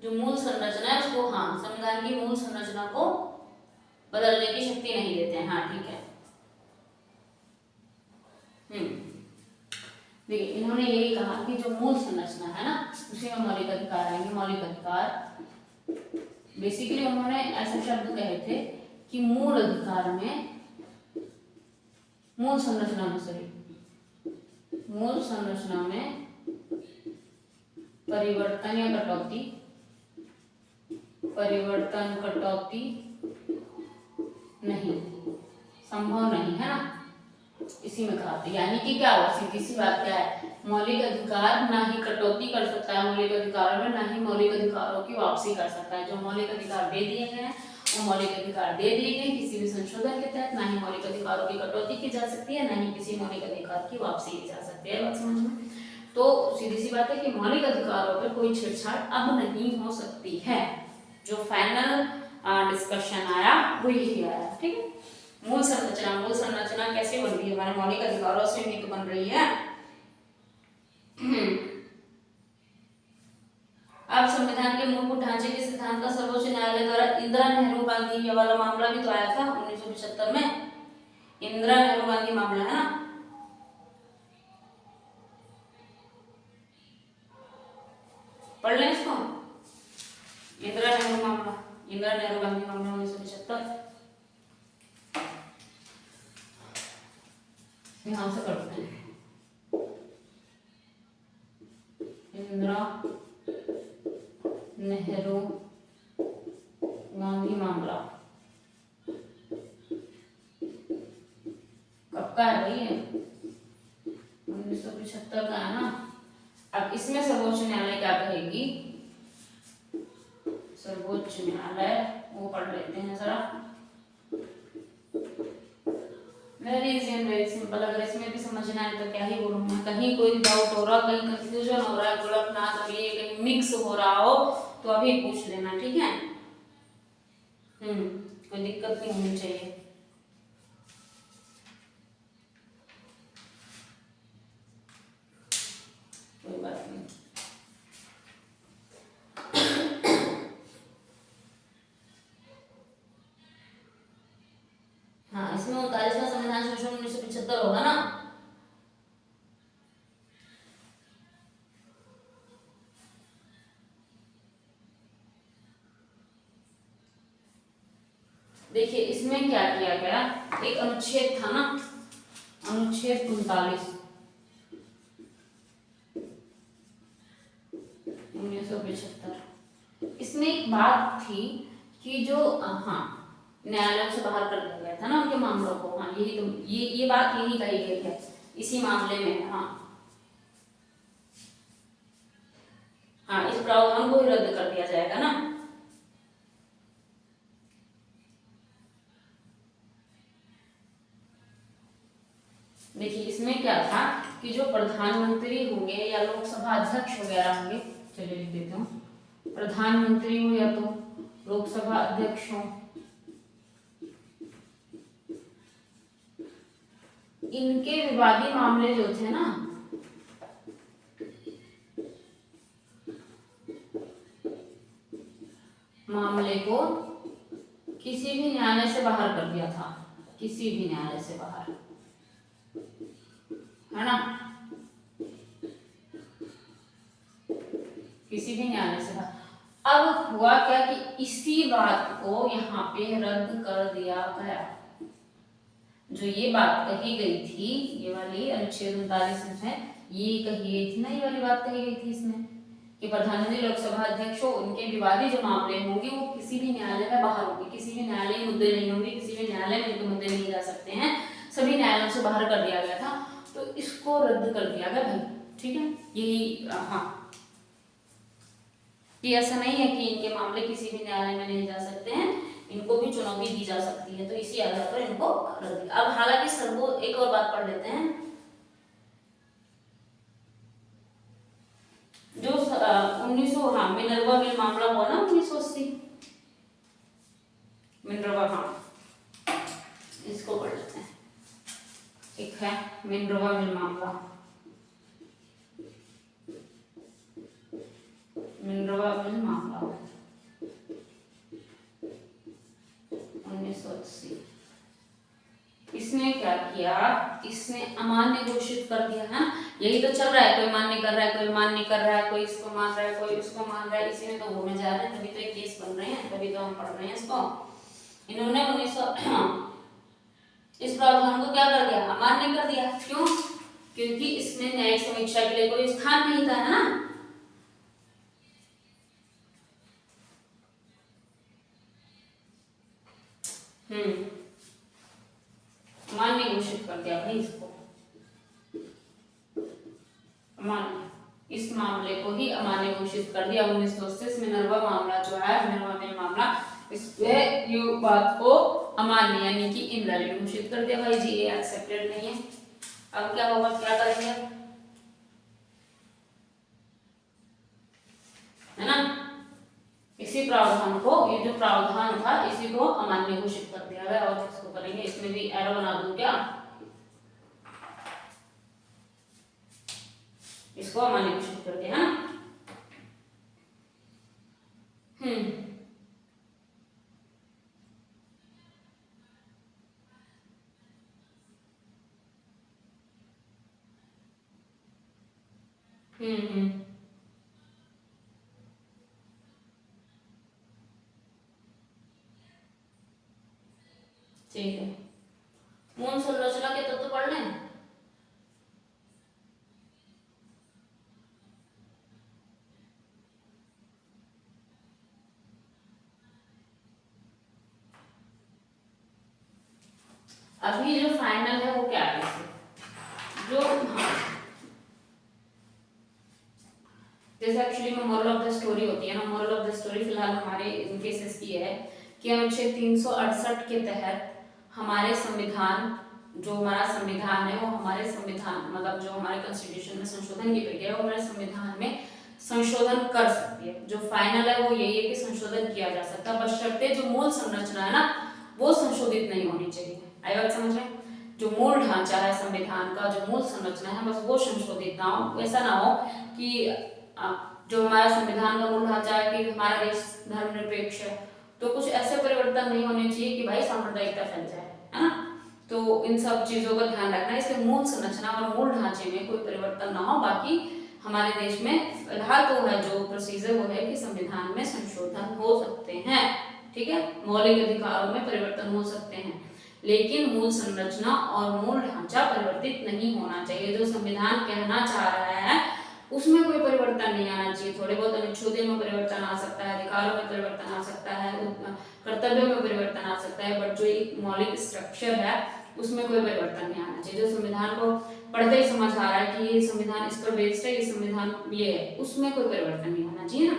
जो मूल संरचना है उसको, हाँ, संविधान की मूल संरचना को बदलने की शक्ति नहीं देते हैं, हाँ ठीक है। देखिए इन्होंने यही कहा कि जो मूल संरचना है ना उसी में मौलिक अधिकार आएंगे। मौलिक अधिकार बेसिकली उन्होंने ऐसे शब्द कहे थे कि मूल अधिकार में, मूल संरचना में, सॉरी, मूल संरचना में परिवर्तन या कटौती, परिवर्तन कटौती नहीं, संभव नहीं, है ना। इसी में कहा था, यानी कि क्या हुआ, सीधी सी बात क्या है मौलिक अधिकार ना ही कटौती कर सकता है मौलिक अधिकारों में, ना ही मौलिक अधिकारों की वापसी कर सकता है। जो मौलिक अधिकार दे दिए गए हैं वो मौलिक अधिकार दे दिए गए किसी भी संशोधन के तहत, ना ही मौलिक अधिकारों की कटौती की जा सकती है, ना ही किसी मौलिक अधिकार की वापसी की जा सकती है। बात समझ में? तो सीधी सी बात है कि मौलिक अधिकारों पर कोई छेड़छाड़ अब नहीं हो सकती है। जो फाइनल डिस्कशन आया वो यही आया। ठीक है, मूल संरचना कैसे बन रही है? हमारे मौलिक अधिकारों से ही तो बन रही है। अब संविधान के मूलभूत ढांचे के सिद्धांत का सर्वोच्च न्यायालय द्वारा इंदिरा नेहरू गांधी ये वाला मामला भी तो आया था 1975 में। इंदिरा नेहरू गांधी मामला है ना, पढ़ लें इसको। इंदिरा नेहरू मामला, इंदिरा नेहरू गांधी मामला 1975 यहां से करते हैं। इंदिरा नेहरू गांधी मामला कब का है भाई? 1975 का है ना। अब इसमें सर्वोच्च न्यायालय क्या कहेगी? सर्वोच्च न्यायालय वो पढ़ लेते हैं जरा। Very easy and very simple. अगर इसमें भी समझना है तो क्या ही बोलूं मैं, कहीं कोई डाउट हो रहा, कहीं कंफ्यूजन हो रहा है, गोलकनाथ अभी कहीं मिक्स हो रहा हो तो अभी पूछ लेना, ठीक है? कोई दिक्कत नहीं होनी चाहिए। कोई बात नहीं। हाँ, इसमें 39वां संविधान संशोधन 1975 होगा ना। देखिए इसमें क्या किया गया, एक अनुच्छेद था ना, अनुच्छेद 39 1975। इसमें एक बात थी कि जो न्यायालय से बाहर कर दिया गया था ना उनके मामलों को। हाँ, यही तो ये बात यही कही गई है इसी मामले में। हाँ, इस प्रावधान को ही रद्द कर दिया जाएगा ना। देखिए इसमें क्या था कि जो प्रधानमंत्री होंगे या लोकसभा अध्यक्ष वगैरह होंगे, चलिए लिख देता हूँ, प्रधानमंत्री हो या तो लोकसभा अध्यक्ष हो, इनके विवादी मामले जो थे ना, मामले को किसी भी न्यायालय से बाहर कर दिया था, किसी भी न्यायालय से बाहर, है ना, किसी भी न्यायालय से बाहर। अब हुआ क्या कि इसी बात को यहाँ पे रद्द कर दिया गया। जो ये बात कही गई थी, ये वाली अनुच्छेद 39 में ये कही गई थी ना, ये वाली बात कही गई थी इसमें कि प्रधानमंत्री लोकसभा अध्यक्ष हो, उनके विवादी जो मामले होंगे वो किसी भी न्यायालय में बाहर होंगे, किसी भी न्यायालय मुद्दे नहीं होंगे, किसी भी न्यायालय में इनके मुद्दे नहीं जा सकते हैं, सभी न्यायालयों से बाहर कर दिया गया था। तो इसको रद्द कर दिया गया भाई, ठीक है। यही कि ऐसा नहीं है कि इनके मामले किसी भी न्यायालय में नहीं जा सकते हैं, इनको भी चुनौती दी जा सकती है, तो इसी आधार पर इनको रद्द किया। अब हालांकि सर्वो एक और बात पढ़ लेते हैं, जो 1900 मिनर्वा बिल मामला हुआ ना 1980, मिनर्वा, इसको पढ़ लेते हैं। एक है मिनर्वा बिल मामला, मिनर्वा बिल मामला 1980। इसने क्या किया, इसने अमान्य घोषित कर दिया है। यही तो चल रहा है, कोई मान्य कर रहा है, कोई मान्य कर रहा है, कोई इसको मान रहा है, कोई उसको मान रहा है, इसी में तो घूमे जा रहे हैं, तभी तो एक केस बन रहे हैं, तभी तो हम पढ़ रहे हैं इसको। इन्होंने 1900 इस प्रावधान को क्या कर दिया, अमान्य कर दिया। क्यों? क्योंकि इसमें न्यायिक समीक्षा के लिए कोई स्थान नहीं था, है ना। मान्य घोषित कर दिया भाई इसको, अमान्य, इस मामले को ही अमान्य घोषित कर दिया 1980 में। मिनर्वा मामला जो है, मिनर्वा मिल मामला, इसपे ये बात को अमान्य यानी कि इनवैलिड घोषित कर दिया भाई जी, ये एक्सेप्टेड नहीं है। अब क्या होगा, क्या करेंगे, है ना, इसी प्रावधान को, ये जो प्रावधान था इसी को अमान्य घोषित कर दिया गया। और इसको करेंगे, इसमें भी एरो बना दूं क्या, इसको अमान्य घोषित कर दिया, है ना। ठीक है, मूल संरचना के तत्व पढ़ लें। अभी जो फाइनल है वो क्या है, जो जैसे एक्चुअली में मोरल ऑफ द स्टोरी होती है ना, मोरल ऑफ द स्टोरी फिलहाल हमारे केसेस की है कि अनुच्छेद 368 के तहत हमारे संविधान, जो हमारा संविधान है वो हमारे संविधान मतलब जो हमारे कॉन्स्टिट्यूशन में संशोधन की प्रक्रिया है वो हमारे संविधान में संशोधन कर सकती है। जो फाइनल है वो यही है कि संशोधन किया जा सकता है, बशर्ते जो मूल संरचना है ना वो संशोधित नहीं होनी चाहिए। आई बात समझ में, जो मूल ढांचा है संविधान का, जो मूल संरचना है बस वो संशोधित ना हो। ऐसा ना हो कि जो हमारा संविधान का मूल ढांचा है कि हमारा देश धर्मनिरपेक्ष है, तो कुछ ऐसे परिवर्तन नहीं होने चाहिए कि भाई सांप्रदायिकता फैल जाए, है ना। तो इन सब चीजों का ध्यान रखना है, इसलिए मूल संरचना और मूल ढांचे में कोई परिवर्तन ना हो। बाकी हमारे देश में फिलहाल तो है जो प्रोसीजर वो है कि संविधान में संशोधन हो सकते हैं, ठीक है, मौलिक अधिकारों में परिवर्तन हो सकते हैं, लेकिन मूल संरचना और मूल ढांचा परिवर्तित नहीं होना चाहिए। जो संविधान कहना चाह रहा है उसमें कोई परिवर्तन नहीं आना चाहिए। थोड़े बहुत अनुच्छेदों में परिवर्तन आ सकता है, अधिकारों में परिवर्तन आ सकता है, कर्तव्यों में परिवर्तन आ सकता है, बट जो एक मौलिक स्ट्रक्चर है उसमें कोई परिवर्तन नहीं आना चाहिए। जो संविधान को पढ़ते ही समझ आ रहा है कि ये संविधान इस पर बेस्ड है, ये संविधान ये है, उसमें कोई परिवर्तन नहीं आना चाहिए ना।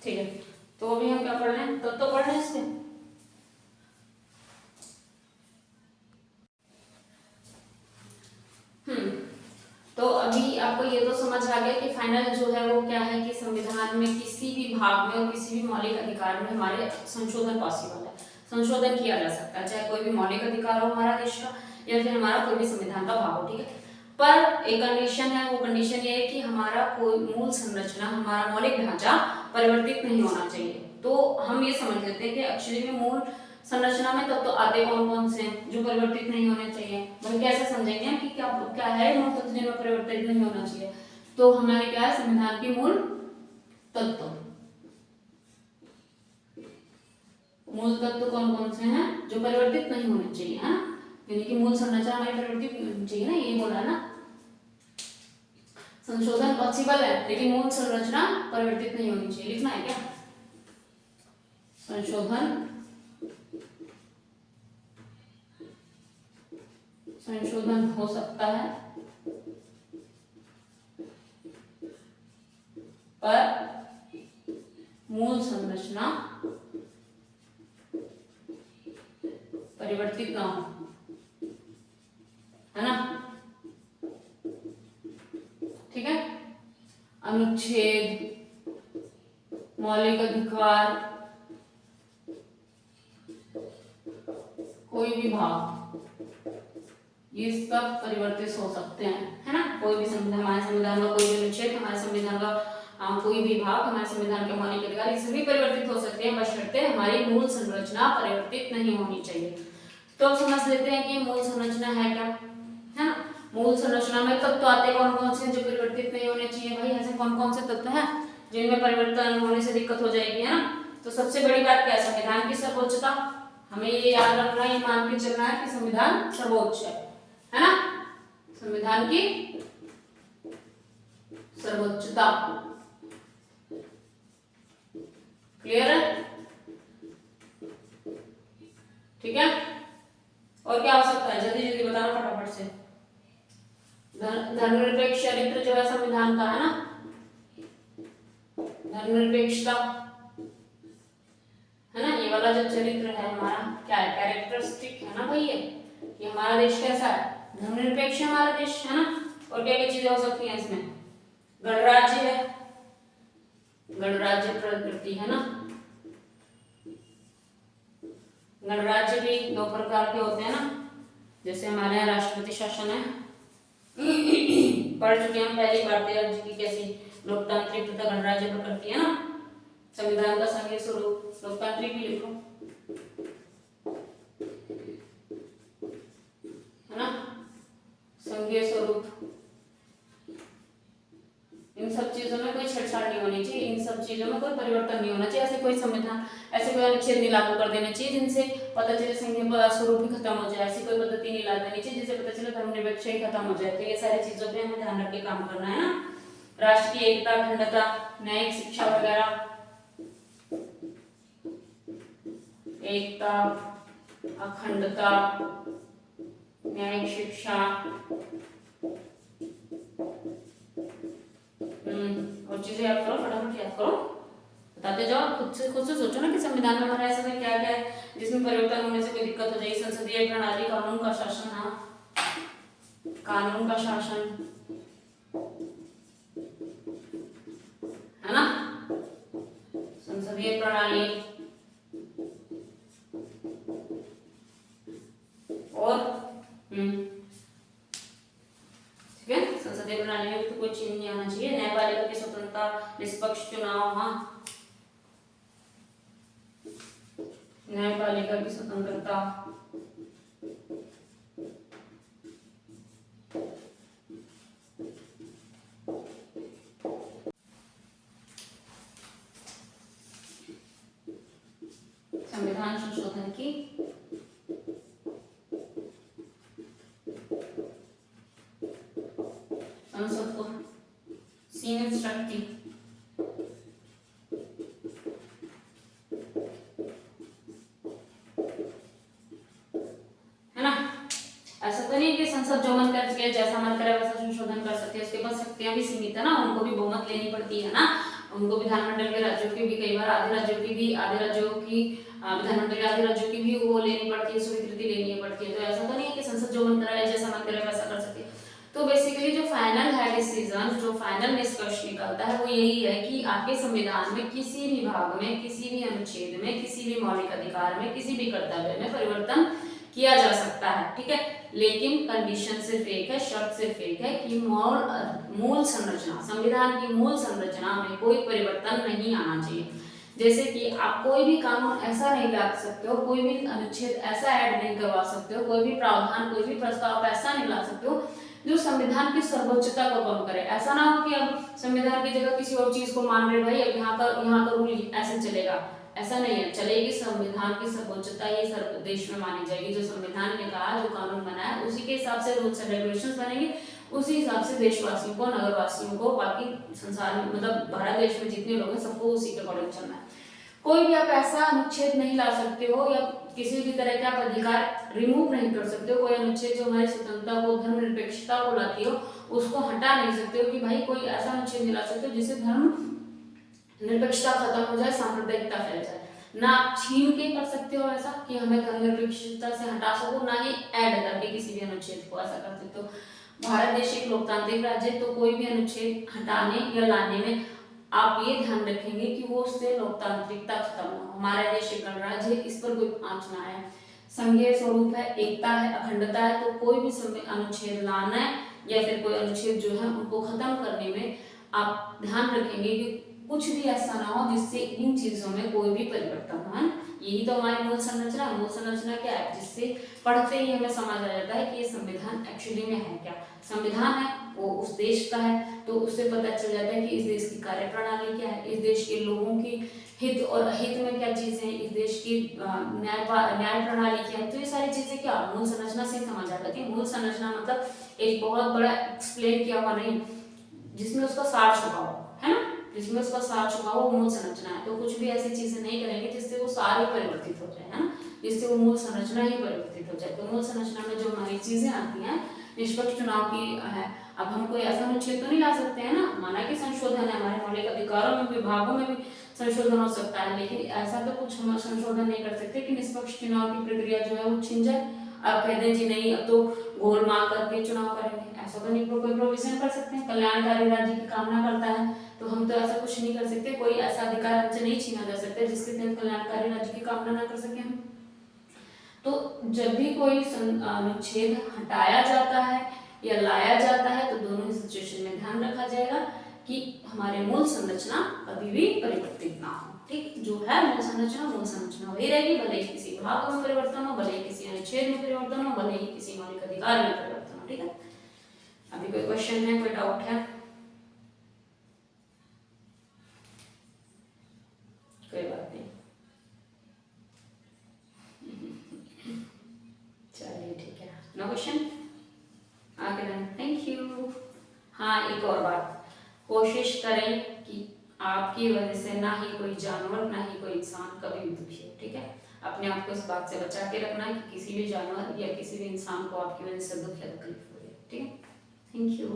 ठीक है, तो अभी हम क्या पढ़ रहे हैं, तो पढ़ रहे हैं इसके। तो अभी आपको ये तो समझ आ गया कि फाइनल जो है वो क्या है कि संविधान में किसी भी भाग में और किसी भी मौलिक अधिकार में हमारे संशोधन पॉसिबल है, संशोधन किया जा सकता है, चाहे कोई भी मौलिक अधिकार हो हमारा देश का या फिर हमारा कोई भी संविधान का भाग हो, ठीक है। पर एक कंडीशन है, वो कंडीशन ये है कि हमारा कोई मूल संरचना, हमारा मौलिक ढांचा परिवर्तित नहीं होना चाहिए। तो हम ये समझ लेते हैं कि एक्चुअली में मूल संरचना में तत्व तो आते कौन कौन से जो परिवर्तित नहीं होने चाहिए, भाई कैसे समझेंगे हम कि क्या क्या है मूल तत्व जिनमें परिवर्तित नहीं होना चाहिए। तो हमारे क्या है संविधान के मूल तत्व, मूल तत्व कौन कौन से हैं जो परिवर्तित नहीं होने चाहिए, है ना, यानी कि मूल संरचना हमारी परिवर्तित नहीं होनी चाहिए ना, ये बोला है ना। संशोधन पॉसिबल है लेकिन मूल संरचना परिवर्तित नहीं होनी चाहिए, लिखना है क्या, संशोधन हो सकता है पर मूल संरचना परिवर्तित ना हो, है ना, ठीक है। अनुच्छेद, मौलिक अधिकार, कोई भी भाग, ये सब परिवर्तित हो सकते हैं, है ना। कोई भी संविधान, हमारे संविधान का कोई भी अनुच्छेद, हमारे संविधान का कोई भी भाग, हमारे संविधान के मौलिक अधिकार, ये सभी परिवर्तित हो सकते हैं बशर्ते हमारी मूल संरचना परिवर्तित नहीं होनी चाहिए। तो अब समझ लेते हैं कि मूल संरचना है क्या, है ना। मूल संरचना में तत्व आते कौन कौन से जो परिवर्तित नहीं होने चाहिए, भाई ऐसे कौन कौन से तत्व हैं जिनमें परिवर्तन होने से दिक्कत हो जाएगी, है ना। तो सबसे बड़ी बात क्या है, संविधान की सर्वोच्चता, हमें ये याद रखना है, मान के चलना है कि संविधान सर्वोच्च है ना, संविधान की सर्वोच्चता, क्लियर है। ठीक है। और क्या हो सकता है, जल्दी जल्दी बताना फटाफट से। धर्मनिरपेक्ष चरित्र जो है संविधान का, है ना, धर्मनिरपेक्षता, है ना, ये वाला जो चरित्र है हमारा क्या है, कैरेक्टरिस्टिक है ना भाई, ये हमारा देश कैसा है, धर्मनिरपेक्ष है हमारा देश, है ना। और क्या क्या चीजें हो सकती हैं इसमें, गणराज्य है, गणराज्य प्रकृति, है ना। गणराज्य भी दो प्रकार के होते हैं ना, जैसे हमारे यहाँ राष्ट्रपति शासन है, पढ़ चुके हैं पहली बार, राज्य की कैसी लोकतांत्रिक तथा गणराज्य प्रकृति, है ना। संविधान का संघीय स्वरूप, लोकतांत्रिक भी लिखो, है ना, संघीय स्वरूप। इन सब चीजों में कोई छेड़छाड़ नहीं होनी चाहिए, इन सब चीजों में कोई परिवर्तन नहीं होना चाहिए, ऐसे कोई संविधान, ऐसे कोई अनुच्छेद नहीं लागू कर देना चाहिए जिनसे पता चले संघीय स्वरूप ही खत्म हो जाए, ऐसी कोई पद्धति नहीं ला देनी चाहिए जिससे पता चले धर्मनिरपेक्ष ही खत्म हो जाए। तो ये सारी चीजों पे हमें ध्यान रख के काम करना है ना। राष्ट्र की एकता, अखंडता, न्यायिक शिक्षा वगैरह, एकता, अखंडता, न्यायिक शिक्षा, और चीजें याद करो, फटाफट याद करो, बताते जाओ, खुद से सोचो ना कि संविधान में हमारा ऐसा क्या क्या है जिसमें परिवर्तन होने से कोई दिक्कत हो जाएगी। संसदीय प्रणाली, कानून का शासन, हाँ, कानून का शासन, है ना, संसदीय प्रणाली, और ठीक है, संसदीय प्रणाली में तो कोई चेंज नहीं आना चाहिए। न्यायपालिका की स्वतंत्रता, निष्पक्ष चुनाव, हाँ, न्यायपालिका की स्वतंत्रता, संविधान संशोधन की संसद को सीमित शक्ति, है ना। ऐसा तो नहीं कि संसद जो मन कर के जैसा मन करे वैसा संशोधन कर सकती है, उसके पास शक्तियां भी सीमित है ना, उनको भी बहुमत लेनी पड़ती है ना, उनको विधानमंडल के राज्यों की भी, कई बार आधे राज्यों की विधानमंडल के आधे राज्यों की भी वो लेनी पड़ती है, स्वीकृति लेनी पड़ती है। तो ऐसा तो नहीं है कि संसद जो मन करे जैसा मन करे वैसा कर सकती है। तो बेसिकली जो फाइनल है डिसीजन, जो फाइनल निष्कर्ष निकलता है वो यही है कि आपके संविधान में किसी भी भाग में, किसी भी अनुच्छेद में, किसी भी मौलिक अधिकार में, किसी भी कर्तव्य में परिवर्तन किया जा सकता है, ठीक है। लेकिन कंडीशन सिर्फ एक है, शर्त सिर्फ एक है कि मूल संरचना, संविधान की मूल संरचना में कोई परिवर्तन नहीं आना चाहिए। जैसे कि आप कोई भी कानून ऐसा नहीं ला सकते हो, कोई भी अनुच्छेद ऐसा ऐड नहीं करवा सकते हो, कोई भी प्रावधान, कोई भी प्रस्ताव ऐसा नहीं ला सकते हो जो संविधान की सर्वोच्चता को कम करे। ऐसा ना हो कि अब संविधान की जगह किसी और चीज को मान रहे, भाई अब यहाँ का रूल ऐसे चलेगा, ऐसा नहीं है, चलेगी संविधान की सर्वोच्चता ही देश में मानी जाएगी। जो संविधान ने कहा, जो कानून बना है, उसी के हिसाब से रूल्स एंड रेगुलेशंस बनेंगे, उसी हिसाब से देशवासियों को, नगरवासियों को, बाकी संसार में, मतलब भारत देश में जितने लोग हैं सबको उसी के अकॉर्डिंग चलना है। कोई भी आप ऐसा अनुच्छेद नहीं ला सकते हो या किसी भी तरह के आप अधिकार रिमूव नहीं कर सकते हो। कोई अनुच्छेद जो हमारी स्वतंत्रता को, धर्मनिरपेक्षता को लाती हो, उसको हटा नहीं सकते हो कि भाई कोई ऐसा अनुच्छेद नहीं ला सकते हो जिससे धर्म निरपेक्षता खत्म हो जाए, सांप्रदायिकता फैल जाए। ना आप छीन के कर सकते हो ऐसा कि हमें धर्मनिरपेक्षता से हटा सको, ना ही ऐड करके किसी भी अनुच्छेद को ऐसा कर सकते हो। भारत देश एक लोकतांत्रिक राज्य है, तो कोई भी अनुच्छेद हटाने या लाने में आप ये ध्यान रखेंगे कि वो उससे लोकतांत्रिकता खत्म ना हो। हमारा देश एक गणराज्य है, इस पर कोई आंच ना आए। संघीय स्वरूप है, एकता है, अखंडता है, तो कोई भी अनुच्छेद लाना है या फिर कोई अनुच्छेद जो है उनको खत्म करने में आप ध्यान रखेंगे कि कुछ भी ऐसा ना हो जिससे इन चीजों में कोई भी परिवर्तन हो। यही तो हमारी मूल संरचना है। मूल संरचना क्या है, जिससे पढ़ते ही हमें समझ आ जाता है कि ये संविधान एक्चुअली में है क्या। संविधान है वो उस देश का है, तो उससे पता चल जाता है कि इस देश की कार्यप्रणाली क्या है, इस देश के लोगों की हित और अहित में क्या चीजें हैं, इस देश की न्याय प्रणाली क्या है। तो ये सारी चीजें क्या मूल संरचना से समझ आ जाती है। मूल संरचना मतलब एक बहुत बड़ा एक्सप्लेन किया हुआ नहीं, जिसमें उसका सार छुपा हो, है ना, जिसमें उसका सार छुपा हो, मूल संरचना है। तो कुछ भी ऐसी चीजें नहीं करेंगे जिससे वो सारे परिवर्तित हो जाए, है ना। जिससे वो मूल संरचना ही परिवर्तित हो जाए। तो मूल संरचना में जो हमारी चीजें आती हैं निष्पक्ष चुनाव की है। अब हम कोई ऐसा अनुच्छेद तो नहीं ला सकते हैं ना, माना कि संशोधन है, हमारे मौलिक अधिकारों में विभागों में भी संशोधन हो सकता है, लेकिन ऐसा तो कुछ हम संशोधन नहीं कर सकते कि निष्पक्ष चुनाव की प्रक्रिया जो है वो छिन जाए। अब कह दें जी नहीं अब तो गोल मार करके चुनाव करेंगे, ऐसा तो नहीं कोई प्रोविजन कर सकते हैं। कल्याणकारी राज्य की कामना करता है तो हम तो ऐसा कुछ नहीं कर सकते, कोई ऐसा अधिकार हमसे नहीं छीना जा सकता जिसके तहत कल्याणकारी राज्य की कामना ना कर सके हम। तो जब भी कोई अनुच्छेद हटाया जाता है या लाया जाता है तो दोनों ही सिचुएशन में ध्यान रखा जाएगा कि हमारे मूल संरचना कभी भी परिवर्तित ना हो। ठीक, जो है मूल संरचना वही रहेगी, भले ही किसी भाग में परिवर्तन हो, भले ही किसी अनुच्छेद में परिवर्तन हो, भले ही किसी मौलिक अधिकार में परिवर्तन हो। ठीक है, अभी कोई क्वेश्चन है, कोई डाउट है? कोई बात नहीं, चलिए ठीक है, नो क्वेश्चन, आगे दें, थैंक यू। हाँ, एक और बात, कोशिश करें कि आपकी वजह से ना ही कोई जानवर ना ही कोई इंसान कभी भी दुखी हो। ठीक है, अपने आप को इस बात से बचा के रखना है कि किसी भी जानवर या किसी भी इंसान को आपकी वजह से दुख या तकलीफ हो रही है। ठीक है, थैंक यू।